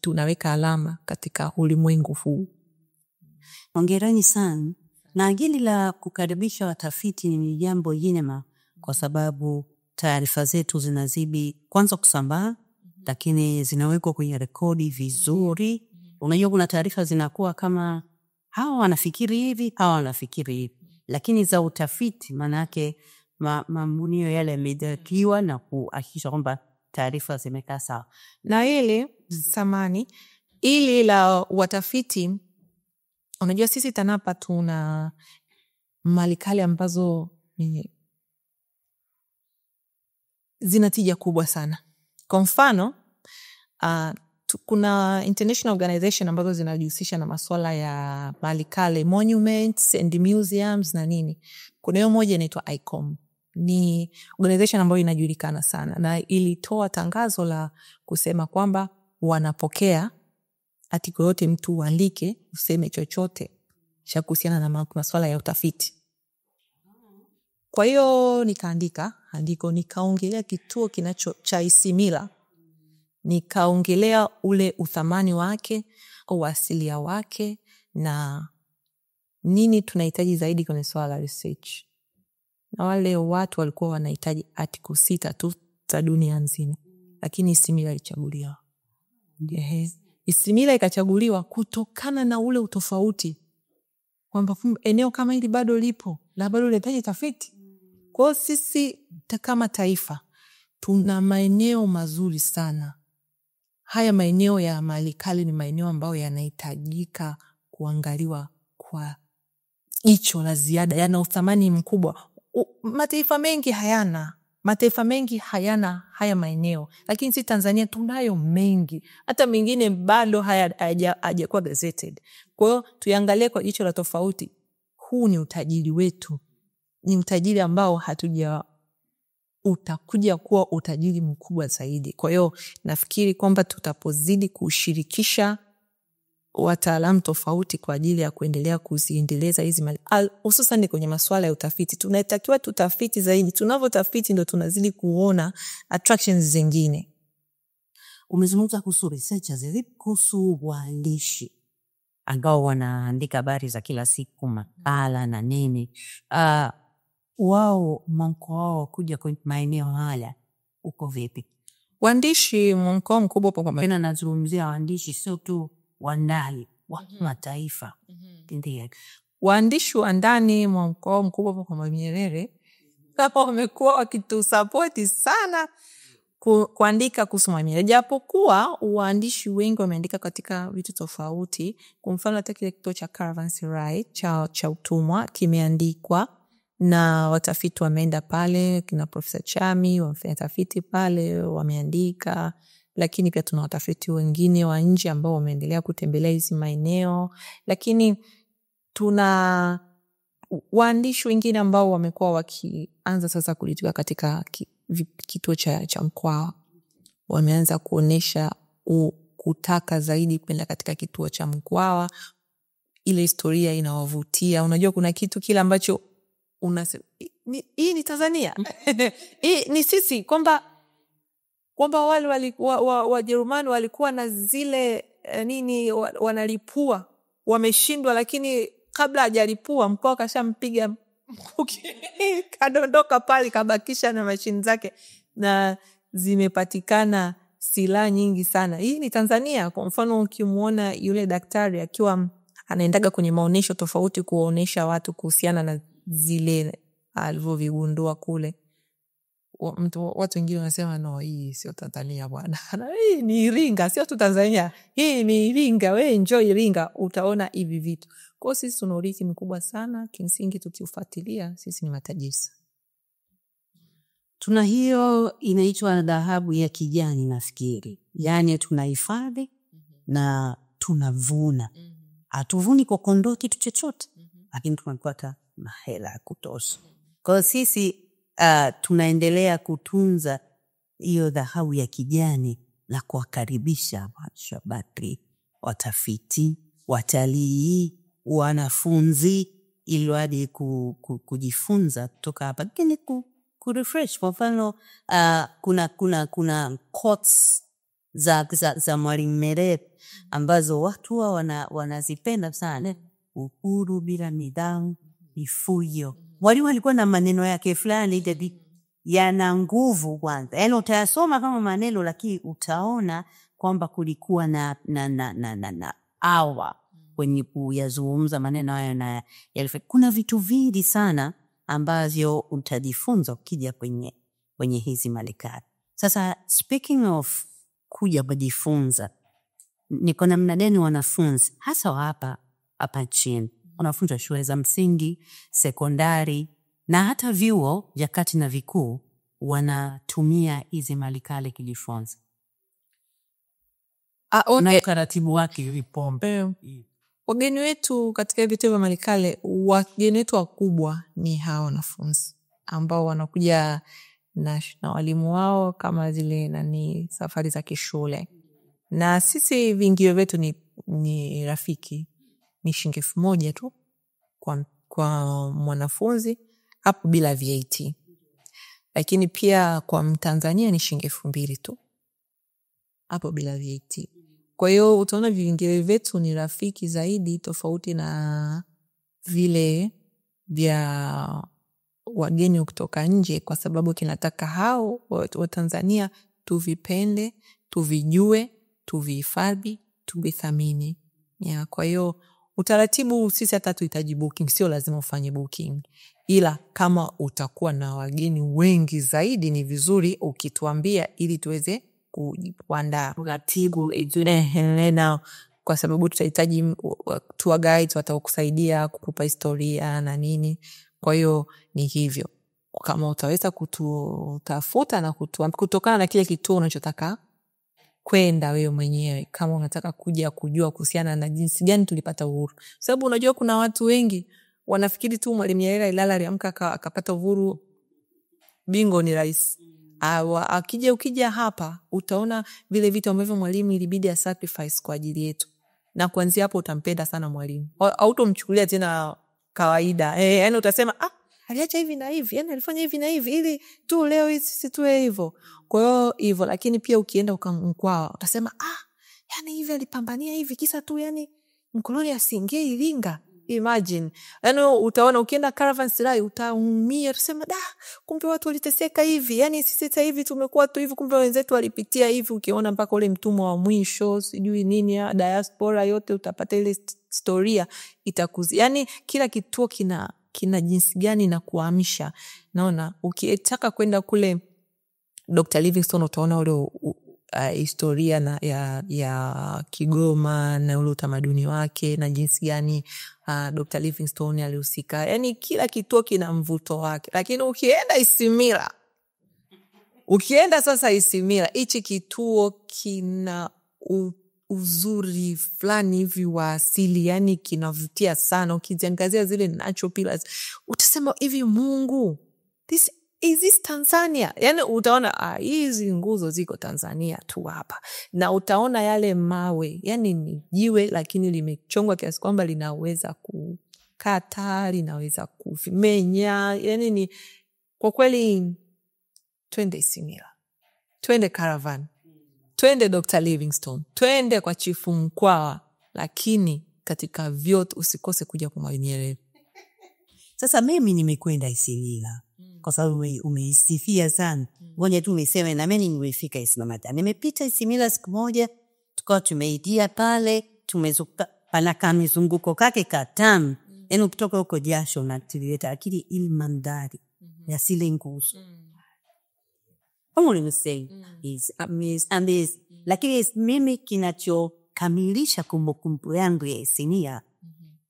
tunaweka alama katika ulimwengu huu. Hongereni sana. Na hili la kukaribisha watafiti ni jambo jema, kwa sababu taarifa zetu zinazidi kwanza kusambaa, lakini zinawekwa kwenye rekodi vizuri. Unajua kuna taarifa zinakuwa kama hawa wanafikiri hivi, hawa wanafikiri hivi, lakini za utafiti manake mamunio yale yamedakiwa na kuhakikisha kwamba taarifa zimekaa sawa. Na ile samani ili la watafiti, unajua sisi TANAPA tuna malikale ambazo zinatija kubwa sana. Kwa mfano kuna international organization ambazo zinajihusisha na masuala ya malikale, monuments and museums na nini. Kuna hiyo moja inaitwa ICOM. Ni organization ambayo inajulikana sana, na ilitoa tangazo la kusema kwamba wanapokea article yote mtu uandike useme chochote cha kuhusiana na masuala ya utafiti. Kwa hiyo nikaandika andiko, nikaongelea kituo cha Isimila, nikaongelea ule uthamani wake, uasilia wake, na nini tunahitaji zaidi kwenye swala la research. Na wale watu walikuwa wanahitaji article 6 tu za dunia nzima, lakini Isimila ilichaguliwa. Isimila ikachaguliwa kutokana na ule utofauti, kwamba eneo kama hili bado lipo na bado linahitaji tafiti. Kwa hiyo sisi kama taifa tuna maeneo mazuri sana. Haya maeneo ya malikale ni maeneo ambayo yanahitajika kuangaliwa kwa jicho la ziada, yana uthamani mkubwa. Mataifa mengi hayana haya maeneo, lakini sisi Tanzania tunayo mengi, hata mengine bado hayajakuwa gazetted. Kwa hiyo tuangalie kwa jicho la tofauti. Huu ni utajiri wetu, ni utajiri ambao utakuja kuwa utajiri mkubwa zaidi. Kwa hiyo nafikiri kwamba tutapozidi kushirikisha wataalamu tofauti kwa ajili ya kuendelea kuziendeleza hizi hususan kwenye masuala ya utafiti. Tunatakiwa tutafiti zaidi. Tunavyotafiti ndio tunazidi kuona attractions zingine. Umezungumza kuhusu researchers, kuhusu waandishi ambao wanaandika habari za kila siku, makala na nini. Wao mwamko wao kuja kwenye maeneo haya uko vipi? Waandishi mwamko mkubwa kwa maana nazungumzia waandishi sio tu wa ndani, wa mataifa. Ndiyo. Waandishi wa ndani mwamko mkubwa kwa Mwalimu Nyerere kama wamekuwa wakitusapoti sana kuandika kuhusu Mwalimu Nyerere, japokuwa waandishi wengi wameandika katika vitu tofauti. Kwa mfano hata kile kituo cha Caravanserai cha utumwa kimeandikwa na watafiti wameenda pale, kina Profesa Chami wamefanya tafiti pale, wameandika. Lakini pia tuna watafiti wengine wa nje ambao wameendelea kutembelea hizi maeneo. Lakini tuna waandishi wengine ambao wamekuwa wakianza sasa kulitika katika kituo cha Mkwawa. Wameanza kuonesha kutaka zaidi kwenda katika kituo cha Mkwawa. Ile historia inawavutia. Unajua kuna kitu kile ambacho unasema hii ni Tanzania. Hii ni sisi, kwamba wale Wajerumani walikuwa na zile nini wanalipua, wameshindwa, lakini kabla hajalipua Mkwawa kashampiga kadondoka pale, kabakisha na mashini zake, na zimepatikana silaha nyingi sana. Hii ni Tanzania. Kwa mfano ukimuona yule daktari akiwa anaendaga kwenye maonesho tofauti kuonesha watu kuhusiana na zile alivyovigundua kule, watu wengine wanasema no, hii sio Tanzania bwana. Hii ni Iringa, sio tu Tanzania. Hii ni Iringa, wewe enjoy Iringa, utaona hivi vitu. Kwa sisi tuna urithi mkubwa sana, kimsingi tukiufuatilia sisi ni matajiri. Tuna hiyo inaitwa dhahabu ya kijani nafikiri. Yaani tunahifadhi na tunavuna. Hatuvuni kwa kondoo kitu chochote, lakini tunapata mahela ya kutosha. Kwa sisi tunaendelea kutunza hiyo dhahabu ya kijani na kuwakaribisha mashabiki, watafiti, watalii, wanafunzi ili hadi kujifunza kutoka hapa. Lakini kurefresh, kwa mfano kuna quotes za Mwalimu Nyerere ambazo watu wanazipenda sana. Uhuru bila nidhamu ni fujo. Mwalimu alikuwa na maneno yake fulani yana nguvu kwanza. Yaani utayasoma kama maneno, lakini utaona kwamba kulikuwa na awa kwenye kuyazungumza maneno hayo, na kuna vitu vingi sana ambavyo utajifunza ukija kwenye hizi malikali. Sasa speaking of kuja kujifunza, niko namna gani wanafunzi hasa hapa nchini, wanafunzi wa shule za msingi, sekondari na hata vyuo vya kati na vikuu wanatumia hizi malikale kujifunza? Na taratibu wake vipombe. Wageni wetu katika vituo vya malikale, wageni wetu wakubwa ni hawa wanafunzi ambao wanakuja na walimu wao kama zile ni safari za kishule. Na sisi vingio vyetu ni rafiki, ni shilingi 1,000 tu kwa mwanafunzi hapo bila VAT. Lakini pia kwa Mtanzania ni shilingi 2,000 tu hapo bila VAT. Kwa hiyo utaona vingio vyetu ni rafiki zaidi, tofauti na vile vya wageni kutoka nje, kwa sababu kinataka hao wa Tanzania tuvipende, tuvijue, tuvihifadhi, tuvithamini. Kwa hiyo utaratibu sisi hata tuhitaji booking, sio lazima ufanye booking. Ila kama utakuwa na wageni wengi zaidi ni vizuri ukituambia ili tuweze kuandaa uratibu na kwa sababu tutahitaji tour guides watakusaidia kukupa historia na nini. Kwa hiyo ni hivyo. Kama utaweza kututafuta na kutokana na kile kituo unachotaka kwenda wewe mwenyewe, kama unataka kuja kujua kuhusiana na jinsi gani tulipata uhuru. Sababu unajua kuna watu wengi wanafikiri tu Mwalimu Nyerere ilala aliamka akapata uhuru, bingo ni rais. Ukija hapa utaona vile vitu ambavyo Mwalimu ilibidi sacrifice kwa ajili yetu. na kuanzia hapo utampenda sana mwalimu. Hautomchukulia tena kawaida. Yani utasema aliacha hivi na hivi, yani alifanya hivi na hivi ili tu leo sisi tuwe hivyo. Kwa hiyo hivyo, lakini pia ukienda Mkwawa utasema yani hivi alipambania hivi kisa tu yani mkoloni asiingie Iringa. Imagine. Yani utaona ukienda Caravanserai utaumia, utasema kumbe watu waliteseka hivi. Yani sisi sasa hivi tumekuwa tu hivi, kumbe wenzetu walipitia hivi. Ukiona mpaka ule mtumwa wa mwisho, sijui nini ya diaspora yote utapata ile historia yani kila kituo kina jinsi gani na kuamsha. Naona ukitaka kwenda kule Dr. Livingstone utaona ule historia ya Kigoma na ule utamaduni wake na jinsi gani Dr. Livingstone alihusika. Yani kila kituo kina mvuto wake. Lakini ukienda sasa Isimila, hichi kituo kina uzuri fulani hivi wa asili, yani kinavutia sana. Ukiziangazia zile natural pillars utasema hivi, Mungu, is this Tanzania? Yani utaona hizi nguzo ziko Tanzania tu hapa, na utaona yale mawe, yani ni jiwe lakini limechongwa kiasi kwamba linaweza kukata, linaweza kuvimenya. Yani ni kwa kweli, twende Isimila, twende Caravan, twende Dr. Livingstone, twende kwa Chifu Mkwawa, lakini katika vyote usikose kuja kwa Mwalimu Nyerere. Sasa mimi nimekwenda Isimila kwa sababu umeisifia sana. Ngoja tu niseme na mimi nimefika Islamata. Nimepita Isimila siku moja, tukawa tumeidia pale, tumezuka pana mizunguko kake katamu. Yaani ukitoka huko jasho na tilileta akili ili mandhari ya zile nguzo. Kama say is amazing. Lakini mimi kinachokamilisha kumbukumbu yangu ya Isimila,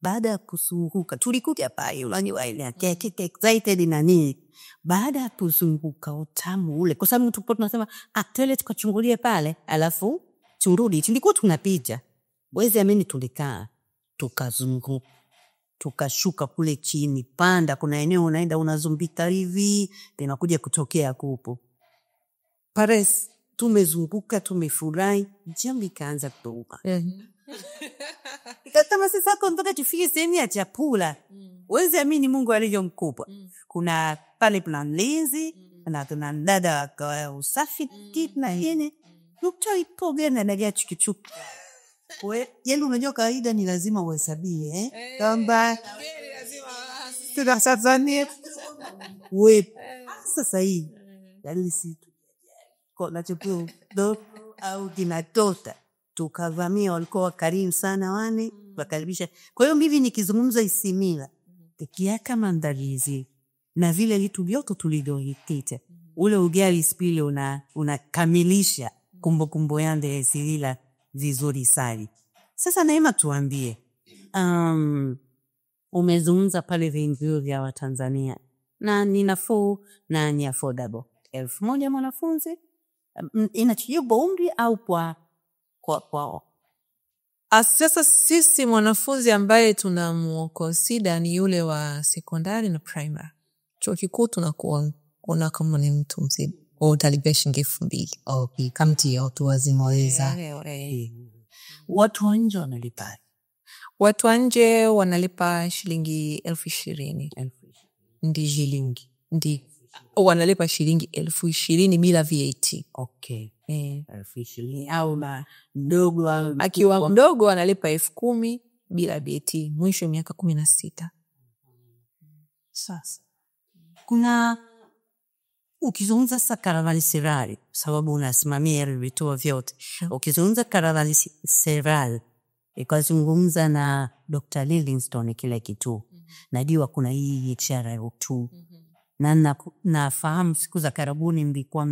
baada ya kuzunguka tulikuja pale unajua ile excited na nini, baada ya kuzunguka utamu ule, kwa sababu tulikuwa tunasema twende tukachungulie pale alafu turudi. Tulikuwa tunapita wezi amini, tulikaa tukazunguka, tukashuka kule chini, panda kuna eneo unaenda unazumbika hivi linakuja kutokea kupo Paris. Tumezunguka, tumefurahi, jambo ikaanza kutoka. Ikatama sasa mpaka tufike sehemu ya chakula. Wezi amini Mungu alivyo mkubwa. Kuna pale kuna mlinzi, na kuna dada wa usafi kitu na yene. Nukta ipoge na dagia chukichuku. Yenu unajua kawaida ni lazima uhesabie, kwamba tunasazania sasa hii dalili situ na chakula au kinatota. Tukavamia, walikuwa karimu sana wani, wakaribisha. Kwa hiyo mimi nikizungumza Isimila, kiaka mandalizi na vile vitu vyote tulivyoipita, ule ugali spili unakamilisha kumbukumbu yangu ya Isimila vizuri sana. Sasa Neema, tuambie, umezungumza pale vingi vya Watanzania na ni nafuu na ni affordable. 1,000 mwanafunzi inachijibu umri au kwa sasa sisi mwanafunzi ambaye tunamuokosida ni yule wa sekondari na primary. Chuo kikuu tunakuona kama ni mtu mzima, utalipia shilingi 2,000. Kamti ya watu wazima weza. Watu wa nje wanalipa? Watu wa nje wanalipa shilingi 20,000. Ndi shilingi? Ndi wanalipa shilingi 20,000 bila VAT. Okay. 20,000 au mdogo akiwa mdogo analipa 10,000 bila VAT, mwisho miaka 16. Sasa kuna ukizungumza sasa Caravanserai, sababu unasimamia vituo vyote. Ukizungumza Caravanserai, ikazungumza na Dr. Livingstone kile kituo. Najua kuna hii ishara ya utu. Na nafahamu siku za karibuni mlikuwa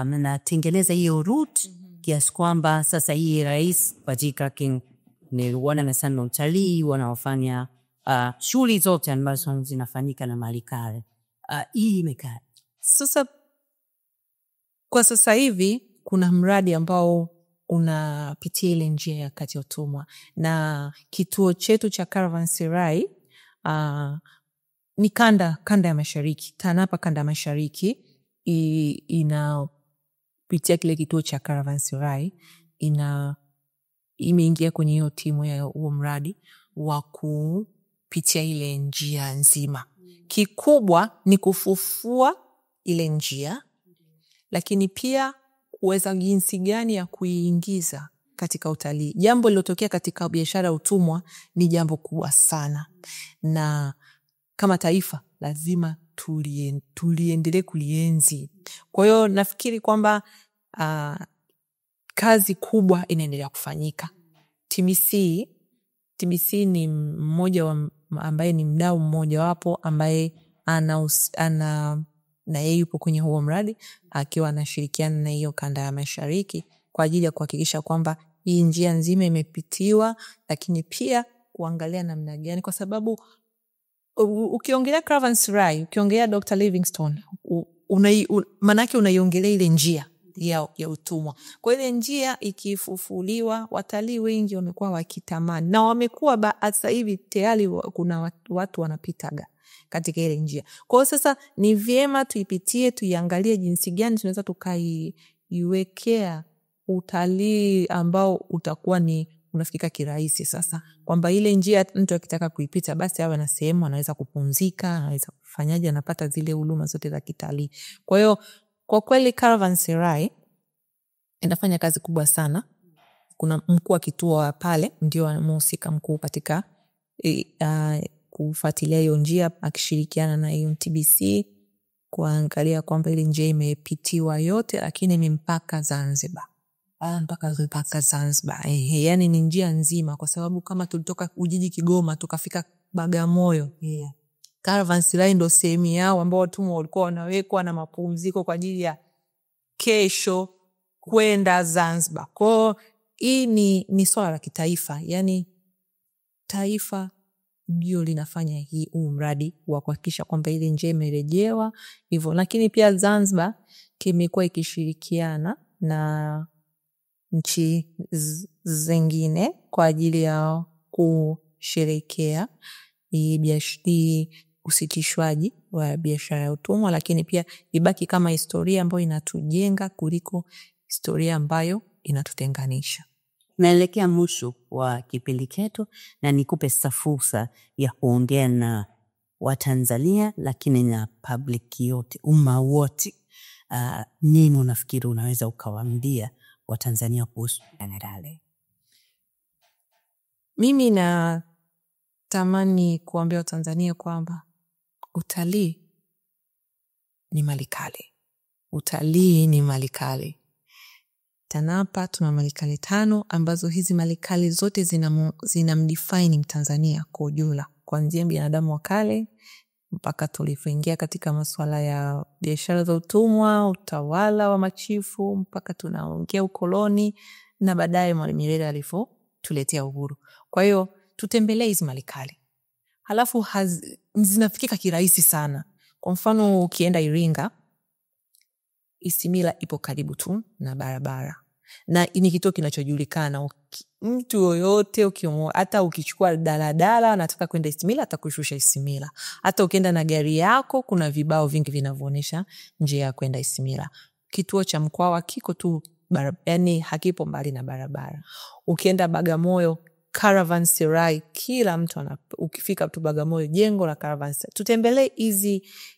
mnatengeneza hiyo route kiasi kwamba sasa hii rais Patrick King ni wana sana utalii wanaofanya shughuli zote ambazo zinafanyika na Malikale. Hii imekaa sasa, kwa sasa hivi kuna mradi ambao unapitia ile njia ya Kati ya Utumwa, na kituo chetu cha Caravanserai ni kanda ya mashariki. TANAPA kanda ya mashariki inapitia kile kituo cha Caravanserai, imeingia kwenye hiyo timu ya huo mradi wa kupitia ile njia nzima. Kikubwa ni kufufua ile njia, lakini pia kuweza jinsi gani ya kuiingiza katika utalii. Jambo lilotokea katika biashara ya utumwa ni jambo kubwa sana, na kama taifa lazima tuliendelee kulienzi. Kwa hiyo nafikiri kwamba kazi kubwa inaendelea kufanyika. TBC ni mmoja ambaye ni mdau mmoja wapo ambaye na yeye yupo kwenye huo mradi akiwa anashirikiana na hiyo kanda ya Mashariki kwa ajili ya kuhakikisha kwamba hii njia nzima imepitiwa, lakini pia kuangalia namna gani, kwa sababu ukiongelea Caravanserai, ukiongelea Dr. Livingstone, manake unaiongelea ile njia ya utumwa. Kwa ile njia ikifufuliwa, watalii wengi wamekuwa wakitamani, na wamekuwa sasa hivi tayari kuna watu wanapitaga katika ile njia. Kwa hiyo sasa ni vyema tuipitie, tuiangalie jinsi gani tunaweza tukaiwekea utalii ambao utakuwa ni unafikika kirahisi. Sasa kwamba ile njia mtu akitaka kuipita basi awe na sehemu anaweza kupumzika, anaweza kufanyaje, anapata zile huduma zote za kitalii. Kwa hiyo kwa kweli Caravanserai inafanya kazi kubwa sana. Kuna mkuu wa kituo pale ndio mhusika mkuu katika kufuatilia hiyo njia, akishirikiana na hiyo TBC kuangalia kwamba ile njia imepitiwa yote, lakini ni mpaka Zanzibar. Mpaka Zanzibar. Yani ni njia nzima, kwa sababu kama tulitoka Ujiji Kigoma tukafika Bagamoyo, Caravanserai ndio sehemu yao ambao watumwa walikuwa wanawekwa na mapumziko kwa ajili ya kesho kwenda Zanzibar. Kwa hii ni swala la kitaifa, yani taifa ndio linafanya huu mradi wa kuhakikisha kwamba ile njia imerejewa hivyo, lakini pia Zanzibar kimekuwa ikishirikiana na nchi zingine kwa ajili ya kusherehekea usitishwaji wa biashara ya utumwa, lakini pia ibaki kama historia ambayo inatujenga kuliko historia ambayo inatutenganisha. Naelekea mwisho wa kipindi chetu, na nikupe fursa ya kuongea na Watanzania lakini na public yote, umma wote. Nini unafikiri unaweza ukawaambia Watanzania kuhusu Generali? Mimi natamani kuambia Watanzania kwamba utalii ni mali kale. Utalii ni mali kale. TANAPA tuna mali kale 5 ambazo hizi mali kale zote zinamdefine Tanzania kwa ujumla, kuanzia binadamu wa kale mpaka tulipoingia katika masuala ya biashara za utumwa, utawala wa machifu, mpaka tunaongea ukoloni, na baadaye Mwalimu Nyerere alipotuletea uhuru. Kwa hiyo tutembelee hizi mali kale. Halafu zinafikika kirahisi sana. Kwa mfano ukienda Iringa, Isimila ipo karibu tu na barabara, na ni kituo kinachojulikana. Mtu yoyote hata ukichukua daladala nataka kwenda Isimila atakushusha Isimila. Hata ukienda na gari yako kuna vibao vingi vinavyoonyesha njia ya kwenda Isimila. Kituo cha Mkwawa kiko tu yani hakipo mbali na barabara. Ukienda Bagamoyo, Caravanserai, kila mtu ukifika tu Bagamoyo jengo la Caravanserai. Tutembelee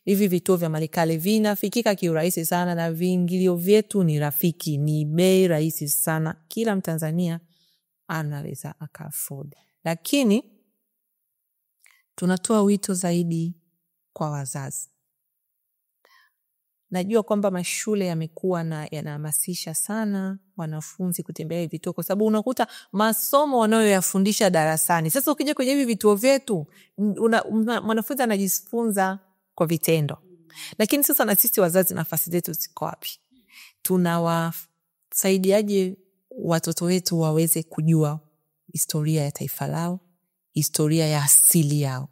hivi vituo vya mali kale, vinafikika kiurahisi sana, na viingilio vyetu ni rafiki, ni bei rahisi sana, kila Mtanzania anaweza aka-afford. Lakini tunatoa wito zaidi kwa wazazi. Najua kwamba mashule yamekuwa yanahamasisha sana wanafunzi kutembelea vituo, kwa sababu unakuta masomo wanayoyafundisha darasani. Sasa ukija kwenye hivi vituo vyetu, mwanafunzi anajifunza kwa vitendo. Lakini sasa na sisi wazazi nafasi zetu ziko wapi? Tunawasaidiaje watoto wetu waweze kujua historia ya taifa lao, historia ya asili yao?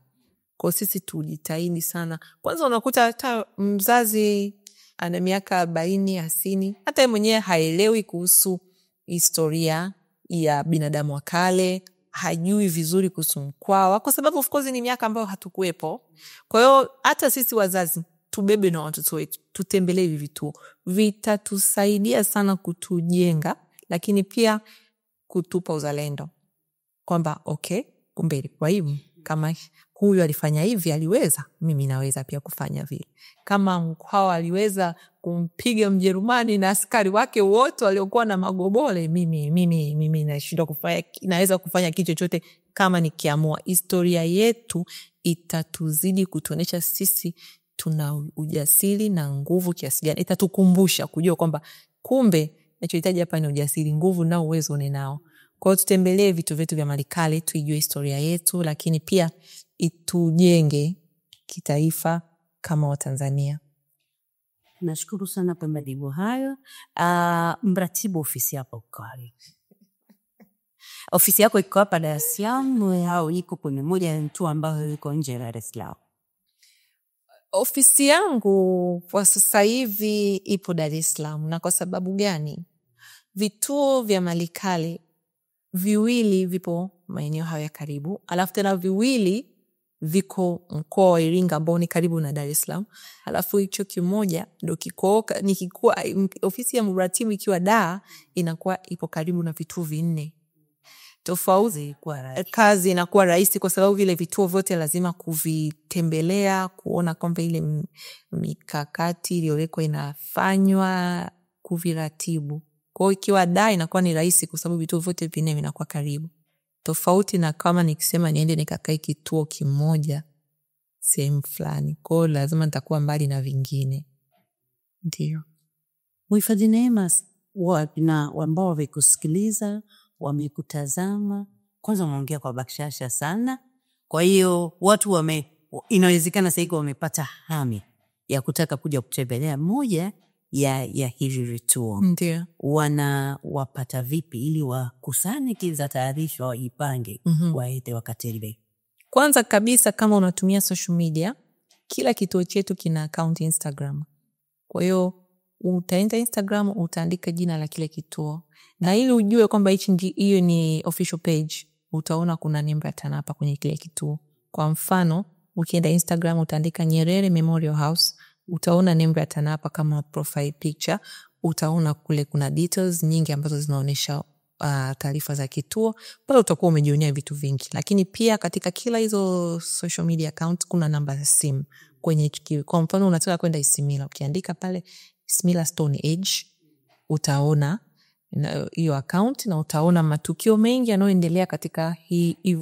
Kwa sisi tujitahidi sana. Kwanza unakuta hata mzazi ana miaka 40, 50, hata yeye mwenyewe haelewi kuhusu historia ya binadamu wa kale, hajui vizuri kuhusu Mkwawa, kwa sababu of course ni miaka ambayo hatukuwepo. Kwa hiyo hata sisi wazazi tubebe na watoto wetu, tutembelee hivi vituo. Vitatusaidia sana kutujenga, lakini pia kutupa uzalendo kwamba okay, kumbe ilikuwa hivi. Kama huyu alifanya hivi, aliweza, mimi naweza pia kufanya vile. Kama Mkwawa aliweza kumpiga Mjerumani na askari wake wote waliokuwa na magobole, mimi nashindwa kufanya, naweza kufanya kitu chochote kama nikiamua. Historia yetu itatuzidi kutuonesha sisi tuna ujasiri na nguvu kiasi gani. Itatukumbusha kujua kwamba kumbe nachohitaji hapa ni ujasiri, nguvu na uwezo ninao. Kwa hiyo tutembelee vitu vyetu vya malikale, tuijue historia yetu, lakini pia itujenge kitaifa kama Watanzania. Nashukuru sana kwa majibu hayo. Mratibu, ofisi yako iko wapi? Ofisi yako iko hapa Dar es Salaam au iko kwenye moja ya mtu ambayo iko nje ya Dar es Salaam? Ofisi yangu kwa sasa hivi ipo Dar es Salaam. Na kwa sababu gani? Vituo vya malikale viwili vipo maeneo hayo ya karibu, alafu tena viwili viko mkoa wa Iringa ambao ni karibu na Dar es Salaam, alafu hicho kimoja ndio nikikuwa ofisi ya mratibu ikiwa Dar inakuwa ipo karibu na vituo 4 tofauti. Kazi inakuwa rahisi kwa sababu vile vituo vyote lazima kuvitembelea, kuona kwamba ile mikakati iliyowekwa inafanywa, kuviratibu. Kwa hiyo ikiwa Dar inakuwa ni rahisi kwa sababu vituo vyote 4 vinakuwa karibu. Tofauti na kama nikisema niende nikakae kituo kimoja sehemu fulani, kwa hiyo lazima nitakuwa mbali na vingine. Ndio. Mhifadhi Neema, na ambao wamekusikiliza, wamekutazama, kwanza unaongea kwa bashasha sana. Kwa hiyo watu inawezekana sasa wamepata hamu ya kutaka kuja kutembelea moja ya hivi vituo. Ndio. Wapata vipi ili wakusanye kiza taarifa, waipange, waende wakatembee? Kwanza kabisa, kama unatumia social media, kila kituo chetu kina account Instagram. Kwa hiyo utaenda Instagram, utaandika jina la kile kituo, na ili ujue kwamba hiyo ni official page, utaona kuna nembo ya TANAPA kwenye kile kituo. Kwa mfano, ukienda Instagram utaandika Nyerere Memorial House, utaona nembo ya TANAPA kama profile picture. Utaona kule kuna details nyingi ambazo zinaonyesha taarifa za kituo. Pale utakuwa umejionea vitu vingi. Lakini pia katika kila hizo social media account kuna namba za simu. Kwa mfano unataka kwenda Isimila, ukiandika pale Isimila Stone Age, utaona hiyo account na utaona matukio mengi yanayoendelea katika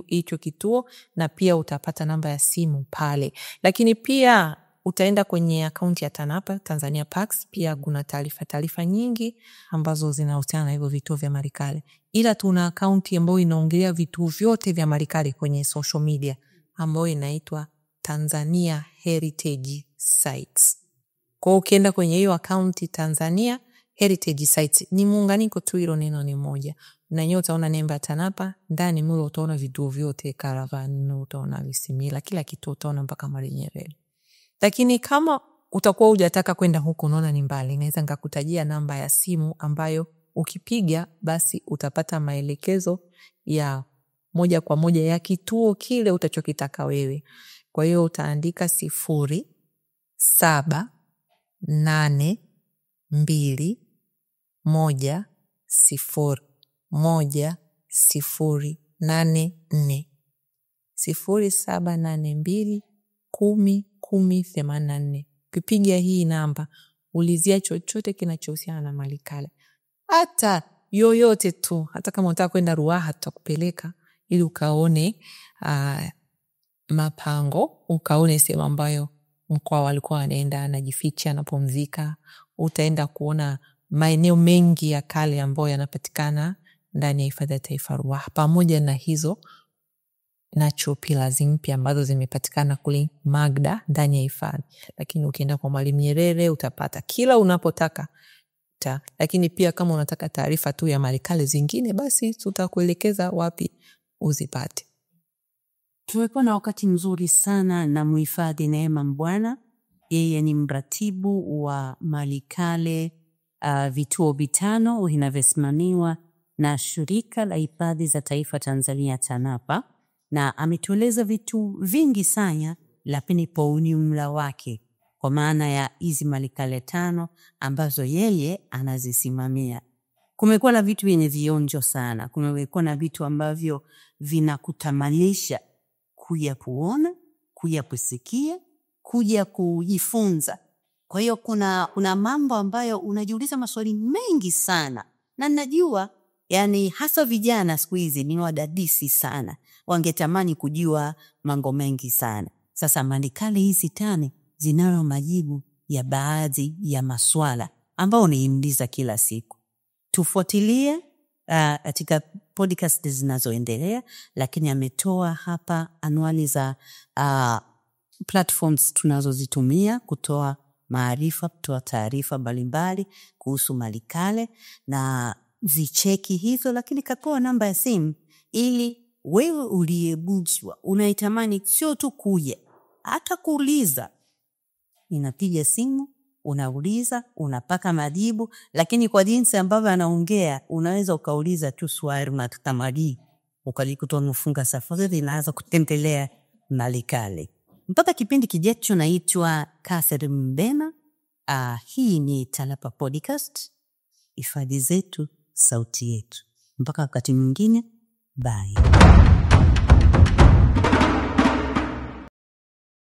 hicho kituo, na pia utapata namba ya simu pale. Lakini pia utaenda kwenye akaunti ya TANAPA, Tanzania Parks, pia kuna taarifa nyingi ambazo zinahusiana na hivyo vituo vya malikale. Ila tuna akaunti ambayo inaongelea vituo vyote vya malikale kwenye social media ambayo inaitwa Tanzania Heritage Sites. Kwa ukienda kwenye hiyo akaunti Tanzania Heritage Sites, ni muunganiko tu, hilo neno ni moja. Na nyote utaona nemba ya TANAPA, ndani mule utaona vituo vyote, Caravan, utaona Isimila, kila kituo utaona mpaka Mwalimu Nyerere. Lakini kama utakuwa hujataka kwenda huko, unaona ni mbali, naweza nikakutajia namba ya simu ambayo ukipiga basi utapata maelekezo ya moja kwa moja ya kituo kile utachokitaka wewe. Kwa hiyo utaandika 0782101084 0782101084. Ukipiga hii namba, ulizia chochote kinachohusiana na malikale, hata yoyote tu. Hata kama unataka kwenda Ruaha, tutakupeleka ili ukaone mapango, ukaone sehemu ambayo Mkwawa walikuwa wanaenda anajificha, anapumzika. Utaenda kuona maeneo mengi ya kale ambayo yanapatikana ndani ya hifadhi ya taifa Ruaha, pamoja na hizo natural pillars mpya ambazo zimepatikana kule Magda ndani ya hifadhi. Lakini ukienda kwa Mwalimu Nyerere utapata kila unapotaka. Lakini pia kama unataka taarifa tu ya malikale zingine, basi tutakuelekeza wapi uzipate. Tumekuwa na wakati mzuri sana na Mhifadhi Neema Mbwana. Yeye ni mratibu wa malikale vituo 5 vinavyosimamiwa na Shirika la Hifadhi za Taifa Tanzania TANAPA, na ametueleza vitu vingi sana, lakini kwa ujumla wake, kwa maana ya hizi malikale 5 ambazo yeye anazisimamia. kumekuwa na vitu vyenye vionjo sana, kumekuwa na vitu ambavyo vinakutamanisha kuja kuona, kuja kusikia, kuja kujifunza. Kwa hiyo kuna mambo ambayo unajiuliza maswali mengi sana, na najua yani hasa vijana siku hizi ni wadadisi sana, wangetamani kujua mambo mengi sana. Sasa Malikale hizi 5 zinayo majibu ya baadhi ya maswala ambao niuliza kila siku. Tufuatilie katika podcast zinazoendelea, lakini ametoa hapa anwani za platforms tunazozitumia kutoa maarifa, kutoa taarifa mbalimbali kuhusu Malikale, na zicheki hizo, lakini katoa namba ya simu ili wewe uliyeguswa unaitamani sio tu kuja, hata kuuliza. Ninapiga simu, unauliza, unapata majibu, lakini kwa jinsi ambavyo anaongea unaweza ukauliza tu swali na tutamali ukajikuta umefunga safari inaanza kutembelea Malikale. Mpaka kipindi kijacho, naitwa Catherine Mbena. Hii ni TANAPA Podcast, hifadhi zetu, sauti yetu. Mpaka wakati mwingine, bye.